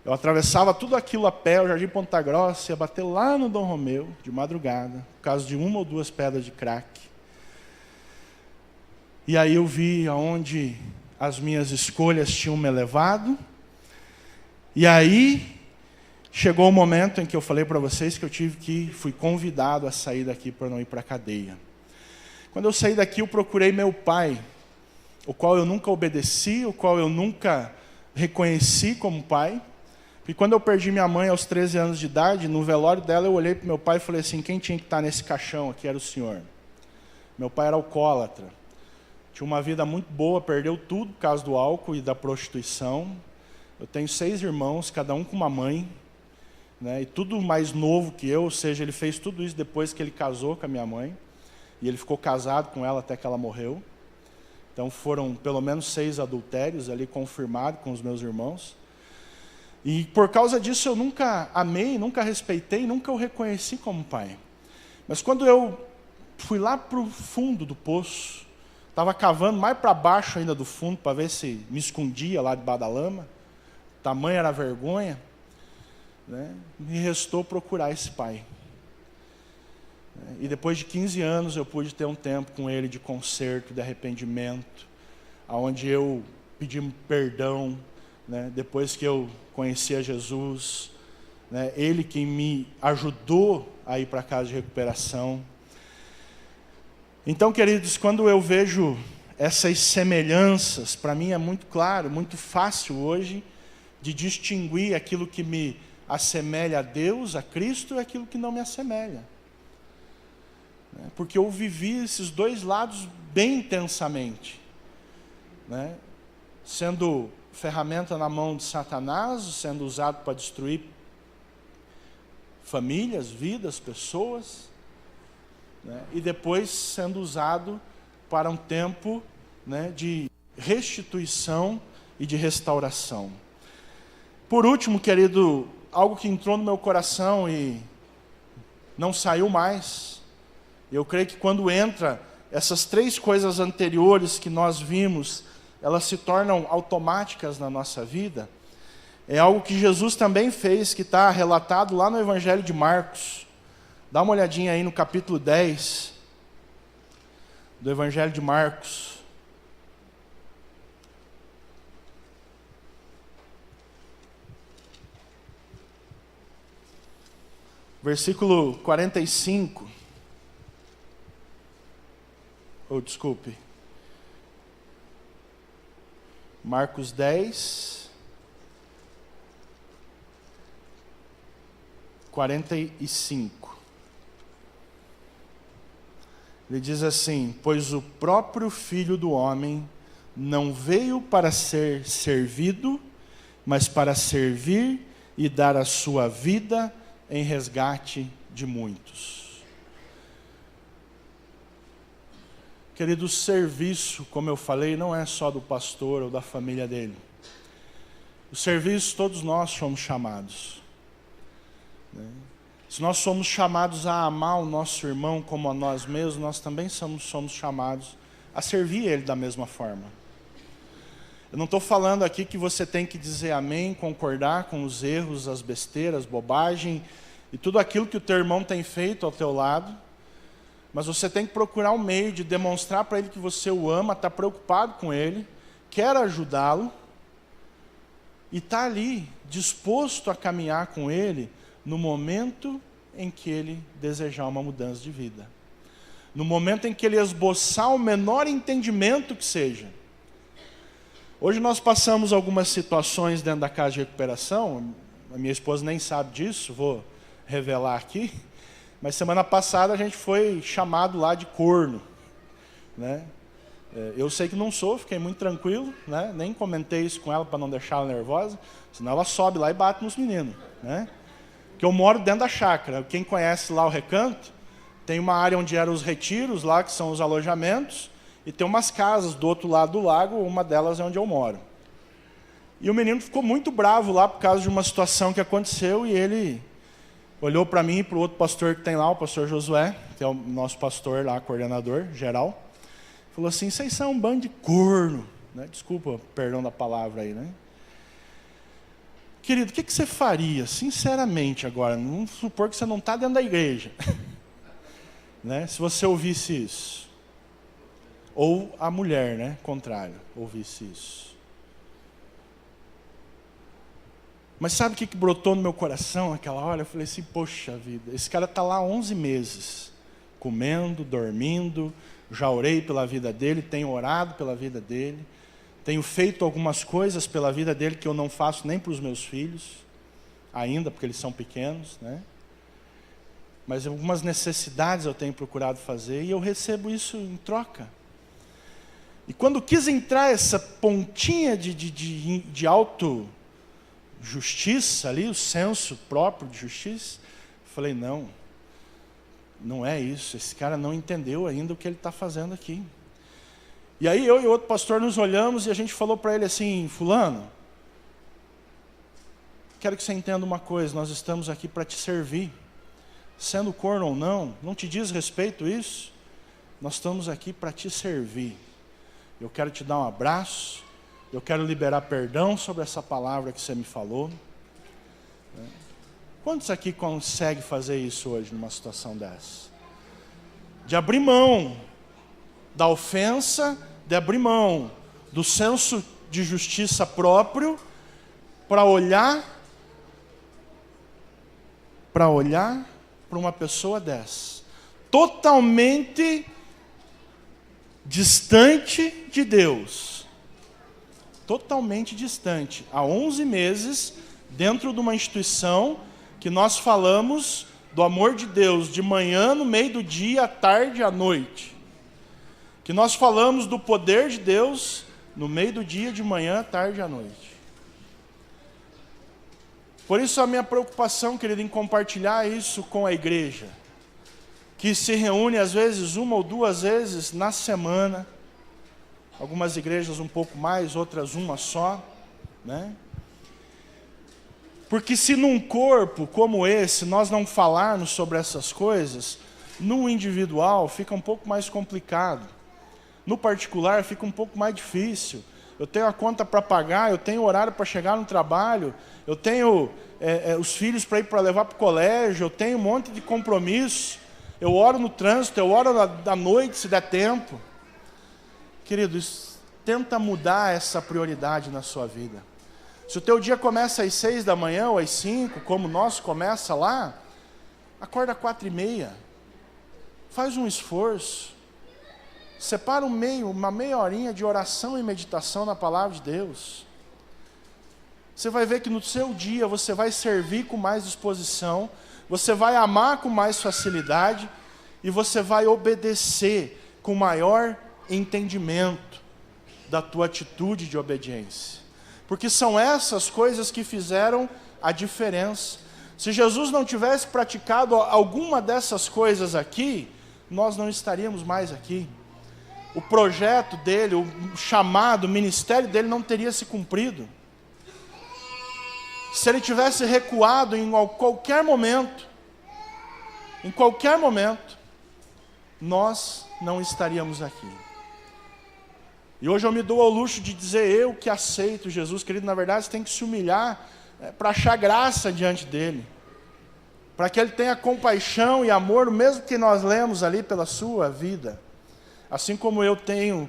[SPEAKER 2] Eu atravessava tudo aquilo a pé, o Jardim Ponta Grossa, ia bater lá no Dom Romeu, de madrugada, por causa de 1 ou 2 pedras de crack. E aí eu vi aonde as minhas escolhas tinham me levado. E aí chegou o momento em que eu falei para vocês que fui convidado a sair daqui para não ir para a cadeia. Quando eu saí daqui, eu procurei meu pai, o qual eu nunca obedeci, o qual eu nunca reconheci como pai. E quando eu perdi minha mãe aos 13 anos de idade, no velório dela eu olhei para meu pai e falei assim, quem tinha que estar nesse caixão aqui era o senhor. Meu pai era alcoólatra, tinha uma vida muito boa, perdeu tudo por causa do álcool e da prostituição. Eu tenho 6 irmãos, cada um com uma mãe, né, e tudo mais novo que eu, ou seja, ele fez tudo isso depois que ele casou com a minha mãe, e ele ficou casado com ela até que ela morreu. Então foram pelo menos 6 adultérios ali confirmados com os meus irmãos. E por causa disso eu nunca amei, nunca respeitei, nunca o reconheci como pai. Mas quando eu fui lá para o fundo do poço, estava cavando mais para baixo ainda do fundo, para ver se me escondia lá debaixo da lama, tamanha era a vergonha, né? Me restou procurar esse pai. E depois de 15 anos eu pude ter um tempo com ele de conserto, de arrependimento, onde eu pedi perdão, né? Depois que eu conheci a Jesus, né? Ele que me ajudou a ir para a casa de recuperação. Então, queridos, quando eu vejo essas semelhanças, para mim é muito claro, muito fácil hoje de distinguir aquilo que me assemelha a Deus, a Cristo, e aquilo que não me assemelha. Porque eu vivi esses dois lados bem intensamente, né? Sendo ferramenta na mão de Satanás, sendo usado para destruir famílias, vidas, pessoas, né? E depois sendo usado para um tempo, né, de restituição e de restauração. Por último, querido, algo que entrou no meu coração e não saiu mais. Eu creio que quando entra essas 3 coisas anteriores que nós vimos, elas se tornam automáticas na nossa vida. É algo que Jesus também fez, que está relatado lá no Evangelho de Marcos. Dá uma olhadinha aí no capítulo 10 do Evangelho de Marcos. Versículo 45. Desculpe. Marcos 10, 45. Ele diz assim: pois o próprio Filho do Homem não veio para ser servido, mas para servir e dar a sua vida em resgate de muitos. Querido, o serviço, como eu falei, não é só do pastor ou da família dele. O serviço, todos nós somos chamados, né? Se nós somos chamados a amar o nosso irmão como a nós mesmos, nós também somos chamados a servir ele da mesma forma. Eu não estou falando aqui que você tem que dizer amém, concordar com os erros, as besteiras, bobagem e tudo aquilo que o teu irmão tem feito ao teu lado. Mas você tem que procurar um meio de demonstrar para ele que você o ama, está preocupado com ele, quer ajudá-lo, e está ali, disposto a caminhar com ele, no momento em que ele desejar uma mudança de vida. No momento em que ele esboçar o menor entendimento que seja. Hoje nós passamos algumas situações dentro da casa de recuperação, a minha esposa nem sabe disso, vou revelar aqui. Mas semana passada a gente foi chamado lá de corno, né? Eu sei que não sou, fiquei muito tranquilo, né? Nem comentei isso com ela para não deixar ela nervosa, senão ela sobe lá e bate nos meninos, né? Porque eu moro dentro da chácara. Quem conhece lá o Recanto, tem uma área onde eram os retiros lá, que são os alojamentos, e tem umas casas do outro lado do lago, uma delas é onde eu moro. E o menino ficou muito bravo lá por causa de uma situação que aconteceu, e ele olhou para mim e para o outro pastor que tem lá, o pastor Josué, que é o nosso pastor lá, coordenador geral, falou assim: vocês são um bando de corno, né? Desculpa, perdão da palavra aí, né? Querido, o que você faria, sinceramente agora, vamos supor que você não está dentro da igreja, né? Se você ouvisse isso, ou a mulher, né, contrário, ouvisse isso. Mas sabe o que brotou no meu coração naquela hora? Eu falei assim: poxa vida, esse cara está lá 11 meses, comendo, dormindo, já orei pela vida dele, tenho orado pela vida dele, Tenho feito algumas coisas pela vida dele que eu não faço nem para os meus filhos, ainda, porque eles são pequenos, né? Mas algumas necessidades eu tenho procurado fazer e eu recebo isso em troca. E quando quis entrar essa pontinha de auto-justiça ali, o senso próprio de justiça, falei, não é isso, esse cara não entendeu ainda o que ele está fazendo aqui. E aí eu e outro pastor nos olhamos e a gente falou para ele assim, fulano, quero que você entenda uma coisa, nós estamos aqui para te servir. Sendo corno ou não te diz respeito isso? Nós estamos aqui para te servir. Eu quero te dar um abraço, eu quero liberar perdão sobre essa palavra que você me falou. Quantos aqui conseguem fazer isso hoje numa situação dessa? De abrir mão da ofensa, de abrir mão do senso de justiça próprio, para olhar para uma pessoa dessa, totalmente distante de Deus, totalmente distante, há 11 meses, dentro de uma instituição que nós falamos do amor de Deus, de manhã, no meio do dia, à tarde, à noite, que nós falamos do poder de Deus, no meio do dia, de manhã, à tarde, à noite. Por isso a minha preocupação, querido, em compartilhar isso com a igreja, que se reúne às vezes 1 ou 2 vezes na semana, algumas igrejas um pouco mais, outras uma só, né? Porque se num corpo como esse nós não falarmos sobre essas coisas, no individual fica um pouco mais complicado, no particular fica um pouco mais difícil. Eu tenho a conta para pagar, eu tenho horário para chegar no trabalho, eu tenho os filhos para ir para levar para o colégio, eu tenho um monte de compromisso, eu oro no trânsito, eu oro da noite se der tempo. Queridos, tenta mudar essa prioridade na sua vida. Se o teu dia começa às 6 da manhã ou às 5, como o nosso começa lá, acorda às 4:30, faz um esforço. Separa uma meia horinha de oração e meditação na palavra de Deus. Você vai ver que no seu dia você vai servir com mais disposição, você vai amar com mais facilidade e você vai obedecer com maior entendimento da tua atitude de obediência. Porque são essas coisas que fizeram a diferença. Se Jesus não tivesse praticado alguma dessas coisas aqui, nós não estaríamos mais aqui. O projeto dele, o chamado, o ministério dele não teria se cumprido. Se ele tivesse recuado em qualquer momento, nós não estaríamos aqui. E hoje eu me dou ao luxo de dizer, eu que aceito Jesus, querido, na verdade você tem que se humilhar para achar graça diante dele, para que ele tenha compaixão e amor, o mesmo que nós lemos ali pela sua vida. Assim como eu tenho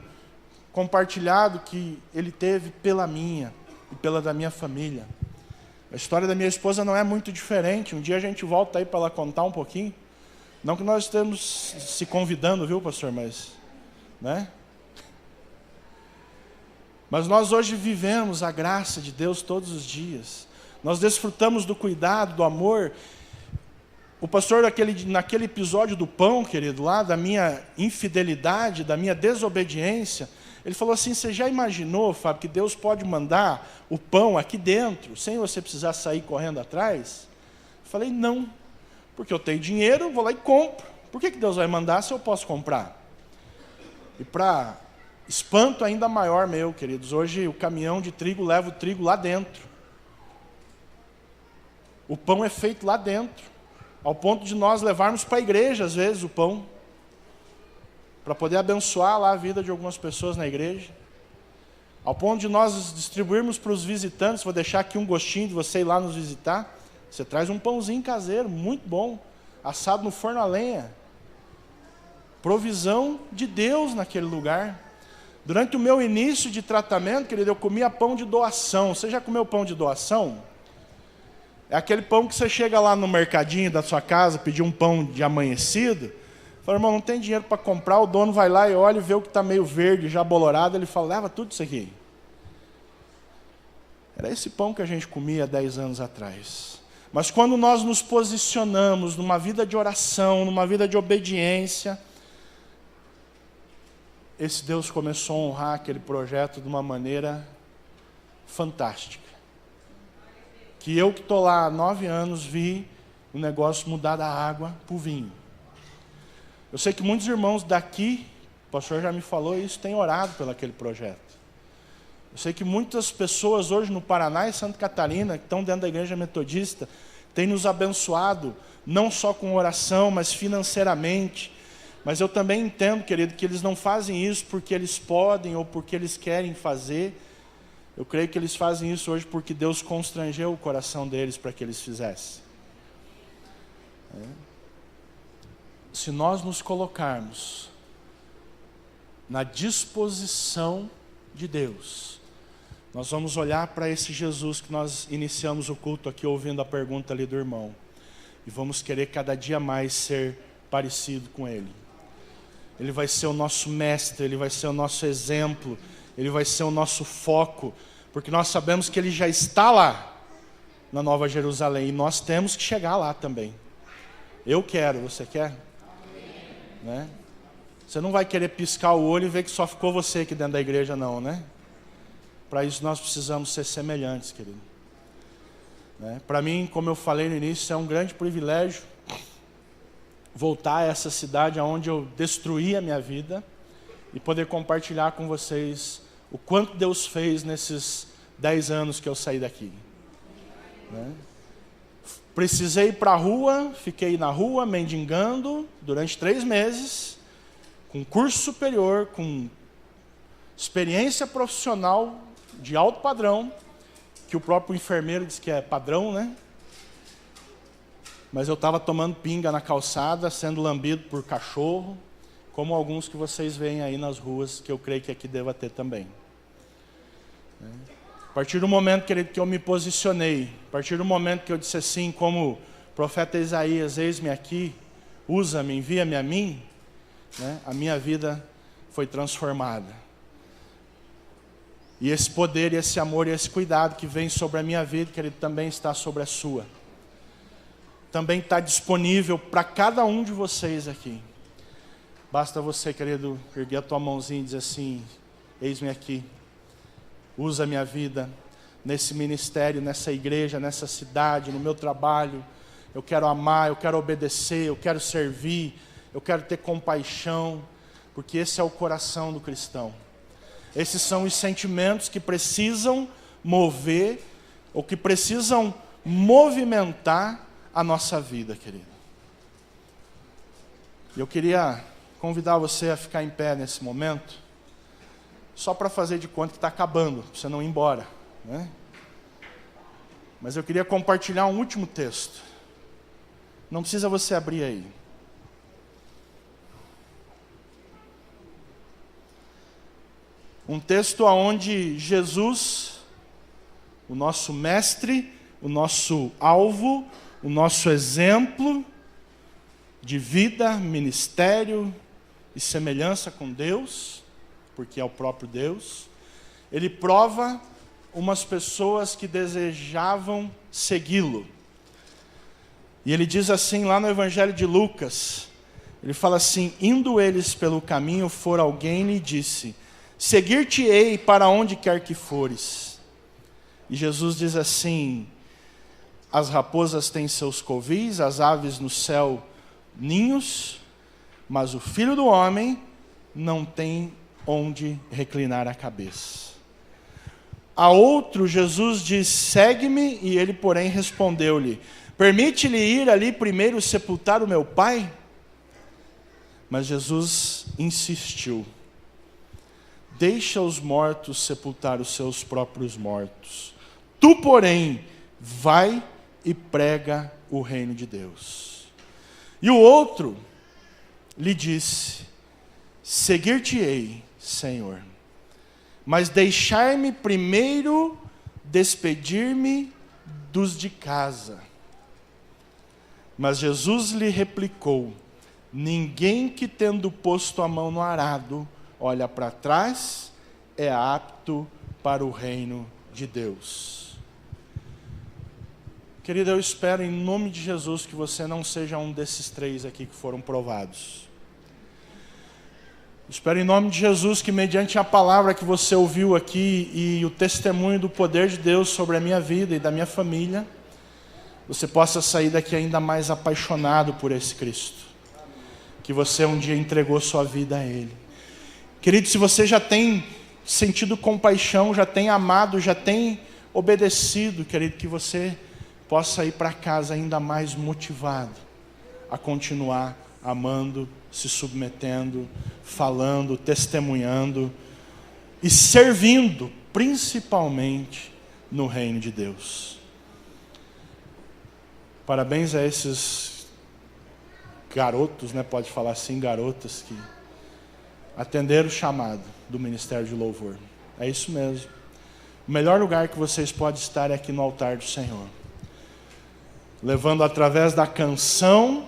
[SPEAKER 2] compartilhado que ele teve pela minha e pela da minha família. A história da minha esposa não é muito diferente. Um dia a gente volta aí para ela contar um pouquinho. Não que nós estamos se convidando, viu, pastor? Mas nós hoje vivemos a graça de Deus todos os dias. Nós desfrutamos do cuidado, do amor. O pastor, naquele episódio do pão, querido, lá da minha infidelidade, da minha desobediência, ele falou assim, você já imaginou, Fábio, que Deus pode mandar o pão aqui dentro, sem você precisar sair correndo atrás? Eu falei, não, porque eu tenho dinheiro, vou lá e compro. Por que Deus vai mandar se eu posso comprar? E para espanto ainda maior meu, queridos, hoje o caminhão de trigo leva o trigo lá dentro. O pão é feito lá dentro. Ao ponto de nós levarmos para a igreja, às vezes, o pão, para poder abençoar lá a vida de algumas pessoas na igreja. Ao ponto de nós distribuirmos para os visitantes, vou deixar aqui um gostinho de você ir lá nos visitar. Você traz um pãozinho caseiro, muito bom, assado no forno a lenha. Provisão de Deus naquele lugar. Durante o meu início de tratamento, querido, eu comia pão de doação. Você já comeu pão de doação? É aquele pão que você chega lá no mercadinho da sua casa, pedir um pão de amanhecido, fala, irmão, não tem dinheiro para comprar, o dono vai lá e olha e vê o que está meio verde, já bolorado, ele fala, leva tudo isso aqui. Era esse pão que a gente comia 10 anos atrás. Mas quando nós nos posicionamos numa vida de oração, numa vida de obediência, esse Deus começou a honrar aquele projeto de uma maneira fantástica. Que eu que estou lá há 9 anos vi o negócio mudar da água para o vinho. Eu sei que muitos irmãos daqui, o pastor já me falou isso, têm orado pelo aquele projeto. Eu sei que muitas pessoas hoje no Paraná e Santa Catarina, que estão dentro da igreja metodista, têm nos abençoado, não só com oração, mas financeiramente. Mas eu também entendo, querido, que eles não fazem isso porque eles podem ou porque eles querem fazer. Eu creio que eles fazem isso hoje porque Deus constrangeu o coração deles para que eles fizessem. Se nós nos colocarmos na disposição de Deus, nós vamos olhar para esse Jesus que nós iniciamos o culto aqui ouvindo a pergunta ali do irmão. E vamos querer cada dia mais ser parecido com Ele. Ele vai ser o nosso mestre, Ele vai ser o nosso exemplo, Ele vai ser o nosso foco, porque nós sabemos que Ele já está lá, na Nova Jerusalém, e nós temos que chegar lá também. Eu quero, você quer? Né? Você não vai querer piscar o olho e ver que só ficou você aqui dentro da igreja não, né? Para isso nós precisamos ser semelhantes, querido. Né? Para mim, como eu falei no início, é um grande privilégio voltar a essa cidade onde eu destruí a minha vida e poder compartilhar com vocês o quanto Deus fez nesses 10 anos que eu saí daqui. Né? Precisei ir para a rua, fiquei na rua mendigando durante 3 meses, com curso superior, com experiência profissional de alto padrão, que o próprio enfermeiro diz que é padrão, né? Mas eu estava tomando pinga na calçada, sendo lambido por cachorro, como alguns que vocês veem aí nas ruas, que eu creio que aqui deva ter também. A partir do momento, querido, que eu me posicionei, a partir do momento que eu disse assim, como o profeta Isaías, eis-me aqui, usa-me, envia-me a mim, né, a minha vida foi transformada. E esse poder, e esse amor, e esse cuidado que vem sobre a minha vida, querido, também está sobre a sua. Também está disponível para cada um de vocês aqui. Basta você, querido, erguer a tua mãozinha e dizer assim, eis-me aqui. Usa a minha vida nesse ministério, nessa igreja, nessa cidade, no meu trabalho. Eu quero amar, eu quero obedecer, eu quero servir, eu quero ter compaixão, porque esse é o coração do cristão. Esses são os sentimentos que precisam mover, ou que precisam movimentar a nossa vida, querido. Eu queria convidar você a ficar em pé nesse momento, só para fazer de conta que está acabando, para você não ir embora, né? Mas eu queria compartilhar um último texto. Não precisa você abrir aí. Um texto onde Jesus, o nosso mestre, o nosso alvo, o nosso exemplo de vida, ministério e semelhança com Deus, porque é o próprio Deus, ele prova umas pessoas que desejavam segui-lo. E ele diz assim lá no Evangelho de Lucas, ele fala assim, indo eles pelo caminho, for alguém e lhe disse, seguir-te-ei para onde quer que fores. E Jesus diz assim, as raposas têm seus covis, as aves no céu ninhos, mas o Filho do Homem não tem onde reclinar a cabeça. A outro Jesus diz, segue-me, e ele porém respondeu-lhe, permite-lhe ir ali primeiro sepultar o meu pai? Mas Jesus insistiu, deixa os mortos sepultar os seus próprios mortos. Tu, porém, vai e prega o reino de Deus. E o outro lhe disse, seguir-te-ei, Senhor, mas deixar-me primeiro despedir-me dos de casa. Mas Jesus lhe replicou, ninguém que tendo posto a mão no arado, olha para trás, é apto para o reino de Deus. Querido, eu espero em nome de Jesus que você não seja um desses 3 aqui que foram provados. Espero em nome de Jesus que mediante a palavra que você ouviu aqui e o testemunho do poder de Deus sobre a minha vida e da minha família, você possa sair daqui ainda mais apaixonado por esse Cristo. Que você um dia entregou sua vida a Ele. Querido, se você já tem sentido compaixão, já tem amado, já tem obedecido, querido, que você possa ir para casa ainda mais motivado a continuar amando, se submetendo, falando, testemunhando e servindo, principalmente no reino de Deus. Parabéns a esses garotos, né? Pode falar assim, garotas que atenderam o chamado do Ministério de Louvor. É isso mesmo. O melhor lugar que vocês podem estar é aqui no altar do Senhor, levando através da canção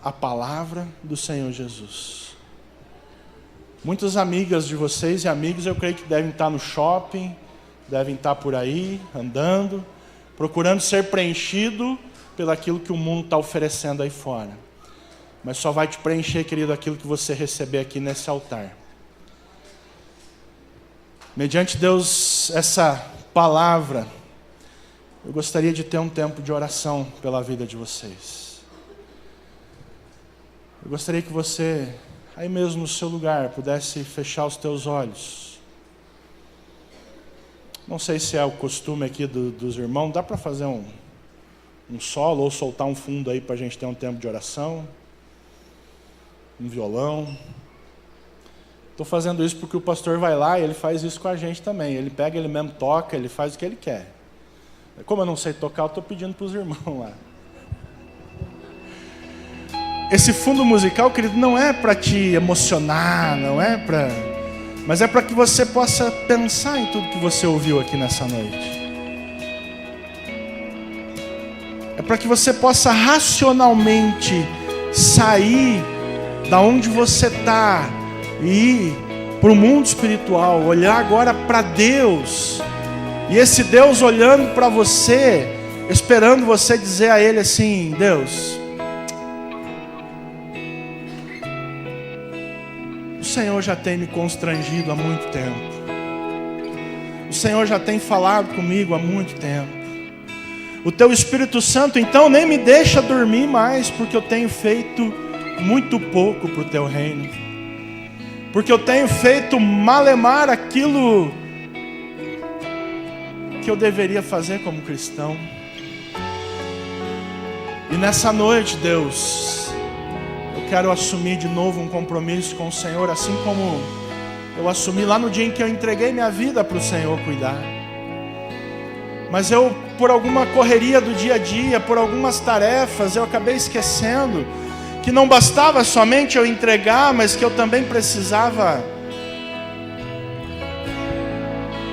[SPEAKER 2] a palavra do Senhor Jesus. Muitas amigas de vocês e amigos, eu creio que devem estar no shopping, devem estar por aí, andando, procurando ser preenchido pelaquilo que o mundo está oferecendo aí fora. Mas só vai te preencher, querido, aquilo que você receber aqui nesse altar. Mediante Deus, essa palavra, eu gostaria de ter um tempo de oração pela vida de vocês. Eu gostaria que você, aí mesmo no seu lugar, pudesse fechar os teus olhos. Não sei se é o costume aqui dos irmãos, dá para fazer um solo ou soltar um fundo aí para a gente ter um tempo de oração? Um violão. Estou fazendo isso porque o pastor vai lá e ele faz isso com a gente também. Ele pega, ele mesmo toca, ele faz o que ele quer. Como eu não sei tocar, eu estou pedindo para os irmãos lá. Esse fundo musical, querido, não é para te emocionar, não é para... mas é para que você possa pensar em tudo que você ouviu aqui nessa noite. É para que você possa racionalmente sair da onde você está e ir para o mundo espiritual, olhar agora para Deus, e esse Deus olhando para você, esperando você dizer a Ele assim: Deus, o Senhor já tem me constrangido há muito tempo, o Senhor já tem falado comigo há muito tempo, o Teu Espírito Santo então nem me deixa dormir mais, porque eu tenho feito muito pouco para o Teu reino, porque eu tenho feito malemar aquilo que eu deveria fazer como cristão. E nessa noite, Deus, eu quero assumir de novo um compromisso com o Senhor, assim como eu assumi lá no dia em que eu entreguei minha vida para o Senhor cuidar. Mas eu, por alguma correria do dia a dia, por algumas tarefas, eu acabei esquecendo que não bastava somente eu entregar, mas que eu também precisava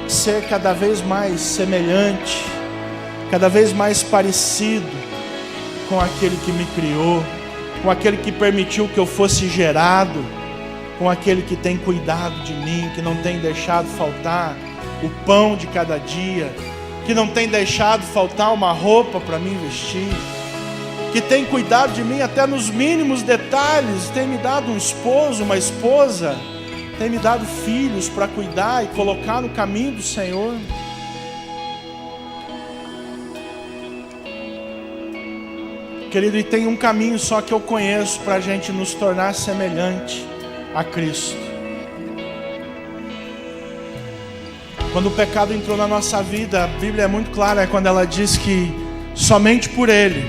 [SPEAKER 2] ser cada vez mais semelhante, cada vez mais parecido com aquele que me criou, com aquele que permitiu que eu fosse gerado, com aquele que tem cuidado de mim, que não tem deixado faltar o pão de cada dia, que não tem deixado faltar uma roupa para mim vestir, que tem cuidado de mim até nos mínimos detalhes, tem me dado um esposo, uma esposa, tem me dado filhos para cuidar e colocar no caminho do Senhor. Querido, e tem um caminho só que eu conheço para a gente nos tornar semelhante a Cristo. Quando o pecado entrou na nossa vida, a Bíblia é muito clara quando ela diz que somente por Ele,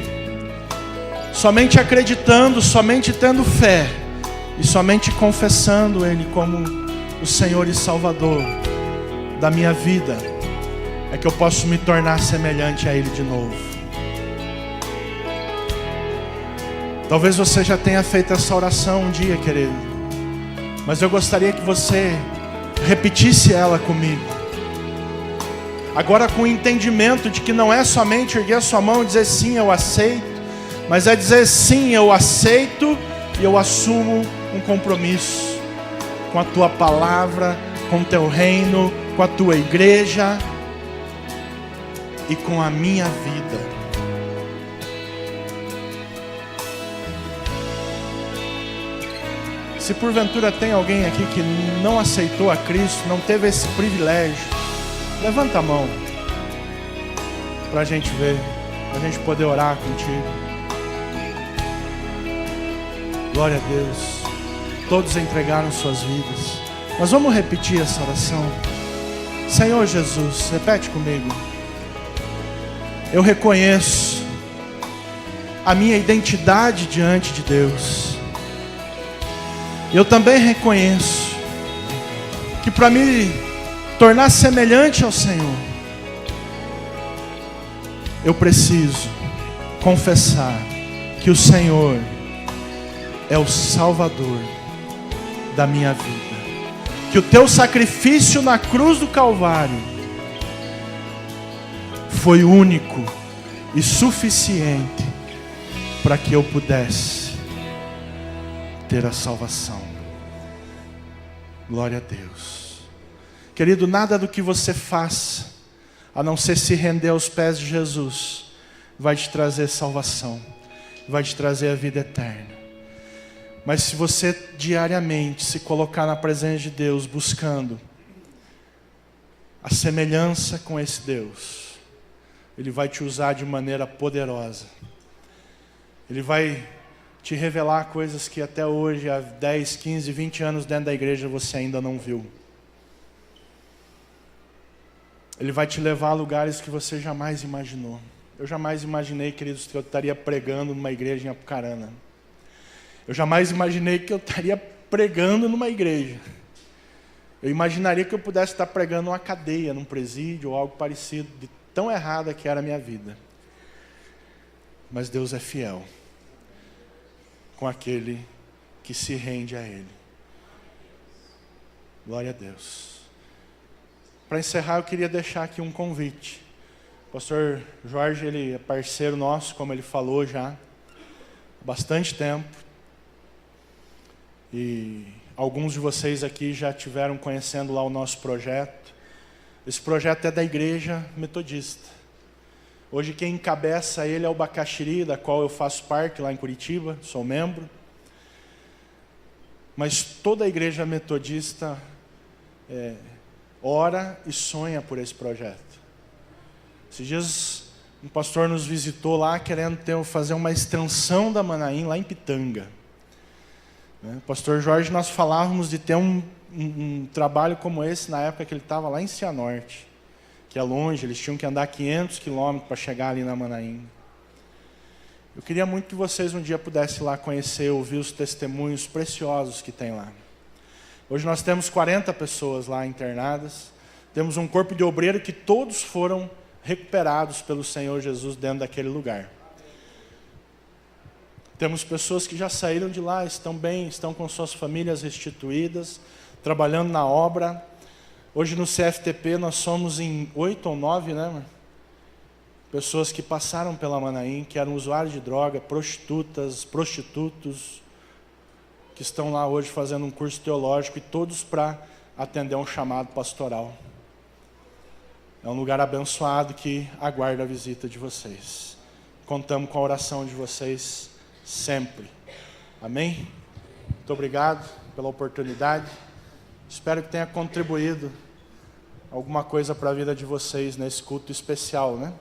[SPEAKER 2] somente acreditando, somente tendo fé e somente confessando Ele como o Senhor e Salvador da minha vida, é que eu posso me tornar semelhante a Ele de novo. Talvez você já tenha feito essa oração um dia, querido, mas eu gostaria que você repetisse ela comigo. Agora com o entendimento de que não é somente erguer a sua mão e dizer sim, eu aceito, mas é dizer sim, eu aceito e eu assumo um compromisso com a Tua palavra, com o Teu reino, com a Tua igreja e com a minha vida. Se porventura tem alguém aqui que não aceitou a Cristo, não teve esse privilégio, levanta a mão para a gente ver, para a gente poder orar contigo. Glória a Deus. Todos entregaram suas vidas. Nós vamos repetir essa oração. Senhor Jesus, repete comigo. Eu reconheço a minha identidade diante de Deus. Eu também reconheço que para me tornar semelhante ao Senhor, eu preciso confessar que o Senhor é o Salvador da minha vida. Que o teu sacrifício na cruz do Calvário foi único e suficiente para que eu pudesse ter a salvação. Glória a Deus. Querido, nada do que você faça, a não ser se render aos pés de Jesus, vai te trazer salvação, vai te trazer a vida eterna. Mas se você diariamente se colocar na presença de Deus, buscando a semelhança com esse Deus, Ele vai te usar de maneira poderosa. Ele vai te revelar coisas que até hoje, há 10, 15, 20 anos dentro da igreja, você ainda não viu. Ele vai te levar a lugares que você jamais imaginou. Eu jamais imaginei, queridos, que eu estaria pregando numa igreja em Apucarana. Eu jamais imaginei que eu estaria pregando numa igreja. Eu imaginaria que eu pudesse estar pregando numa cadeia, num presídio ou algo parecido, de tão errada que era a minha vida. Mas Deus é fiel com aquele que se rende a Ele. Glória a Deus. Para encerrar, eu queria deixar aqui um convite. O pastor Jorge, ele é parceiro nosso, como ele falou já, há bastante tempo. E alguns de vocês aqui já tiveram conhecendo lá o nosso projeto. Esse projeto é da Igreja Metodista. Hoje quem encabeça ele é o Bacaxiri, da qual eu faço parte lá em Curitiba, sou membro. Mas toda a Igreja Metodista ora e sonha por esse projeto. Esses dias um pastor nos visitou lá querendo fazer uma extensão da Manaim lá em Pitanga. Pastor Jorge, nós falávamos de ter um trabalho como esse na época que ele estava lá em Cianorte, que é longe, eles tinham que andar 500 quilômetros para chegar ali na Manaim. Eu queria muito que vocês um dia pudessem ir lá conhecer, ouvir os testemunhos preciosos que tem lá. Hoje nós temos 40 pessoas lá internadas, temos um corpo de obreiro que todos foram recuperados pelo Senhor Jesus dentro daquele lugar. Temos pessoas que já saíram de lá, estão bem, estão com suas famílias restituídas, trabalhando na obra. Hoje no CFTP nós somos em 8 ou 9, né? Pessoas que passaram pela Manaim, que eram usuários de droga, prostitutas, prostitutos, que estão lá hoje fazendo um curso teológico e todos para atender a um chamado pastoral. É um lugar abençoado que aguarda a visita de vocês. Contamos com a oração de vocês sempre. Amém? Muito obrigado pela oportunidade. Espero que tenha contribuído alguma coisa para a vida de vocês nesse culto especial, né?